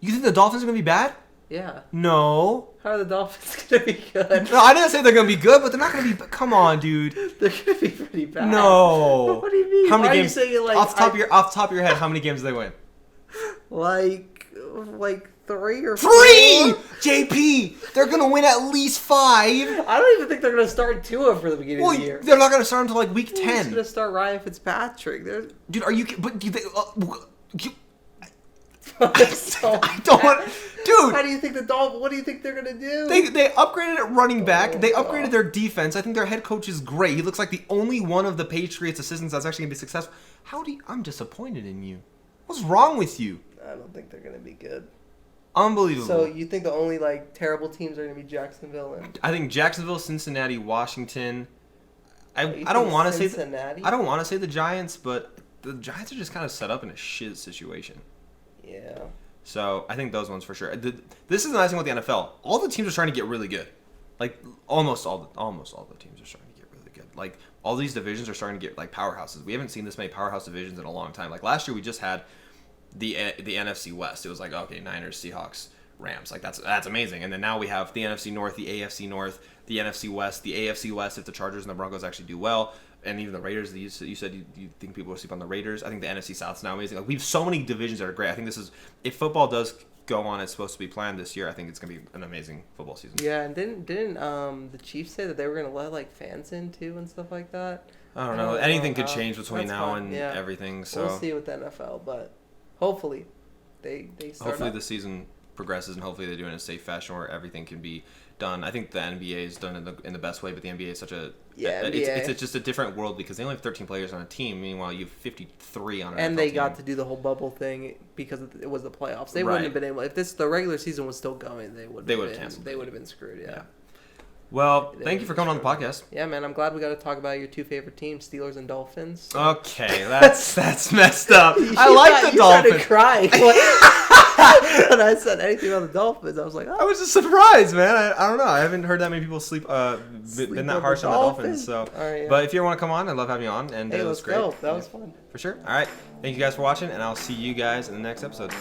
You think the Dolphins are going to be bad? Yeah. No. How are the Dolphins going to be good? No, I didn't say they're going to be good, but they're not going to be... Come on, dude. They're going to be pretty bad. No. What do you mean? How many games? Are you saying, like, off the top of your head, how many games do they win? Like 3 or 4. JP, they're gonna win at least 5. I don't even think they're gonna start Tua for the beginning of the year. They're not gonna start until like week 10. They're just gonna start Ryan Fitzpatrick. Dude, are you? But do you think? I don't want, dude. How do you think the Dolphins? What do you think they're gonna do? They upgraded at running back. They upgraded their defense. I think their head coach is great. He looks like the only one of the Patriots assistants that's actually gonna be successful. I'm disappointed in you. What's wrong with you? I don't think they're gonna be good. Unbelievable. So you think the only terrible teams are gonna be Jacksonville and? I think Jacksonville, Cincinnati, Washington. I don't want to say Cincinnati. I don't want to say the Giants, but the Giants are just kind of set up in a shit situation. Yeah. So I think those ones for sure. This is the nice thing with the NFL. All the teams are starting to get really good. Like almost all the teams are starting to get really good. Like all these divisions are starting to get like powerhouses. We haven't seen this many powerhouse divisions in a long time. Like last year we just had the NFC West. It was like, okay, Niners, Seahawks, Rams. Like that's amazing. And then now we have the NFC North, the AFC North, the NFC West, the AFC West if the Chargers and the Broncos actually do well. And even the Raiders, you said you think people will sleep on the Raiders. I think the NFC South is now amazing. Like we have so many divisions that are great. I think this is, if football does go on, it's supposed to be planned this year. I think it's gonna be an amazing football season. Yeah, and didn't the Chiefs say that they were gonna let fans in too and stuff like that? I don't know. Anything could change between now and everything. So we'll see with the NFL, but hopefully they start. Hopefully the season progresses and hopefully they do it in a safe fashion where everything can be done. I think the NBA is done in the best way, but the NBA is such a it's just a different world because they only have 13 players on a team. Meanwhile, you have 53 on an and they team. got to do the whole bubble thing because it was the playoffs. They wouldn't have been able. If the regular season was still going, they would have canceled. They would have been screwed. Yeah. Well, thank you for coming on the podcast. Yeah, man, I'm glad we got to talk about your two favorite teams, Steelers and Dolphins. So. Okay, that's messed up. I like the Dolphins. You started crying when I said anything about the Dolphins. I was like, oh. I was just surprised, man. I don't know. I haven't heard that many people been that harsh on the Dolphins. So, right, but if you ever want to come on, I'd love having you on. And hey, it was great. That was fun. For sure. All right. Thank you guys for watching, and I'll see you guys in the next episode.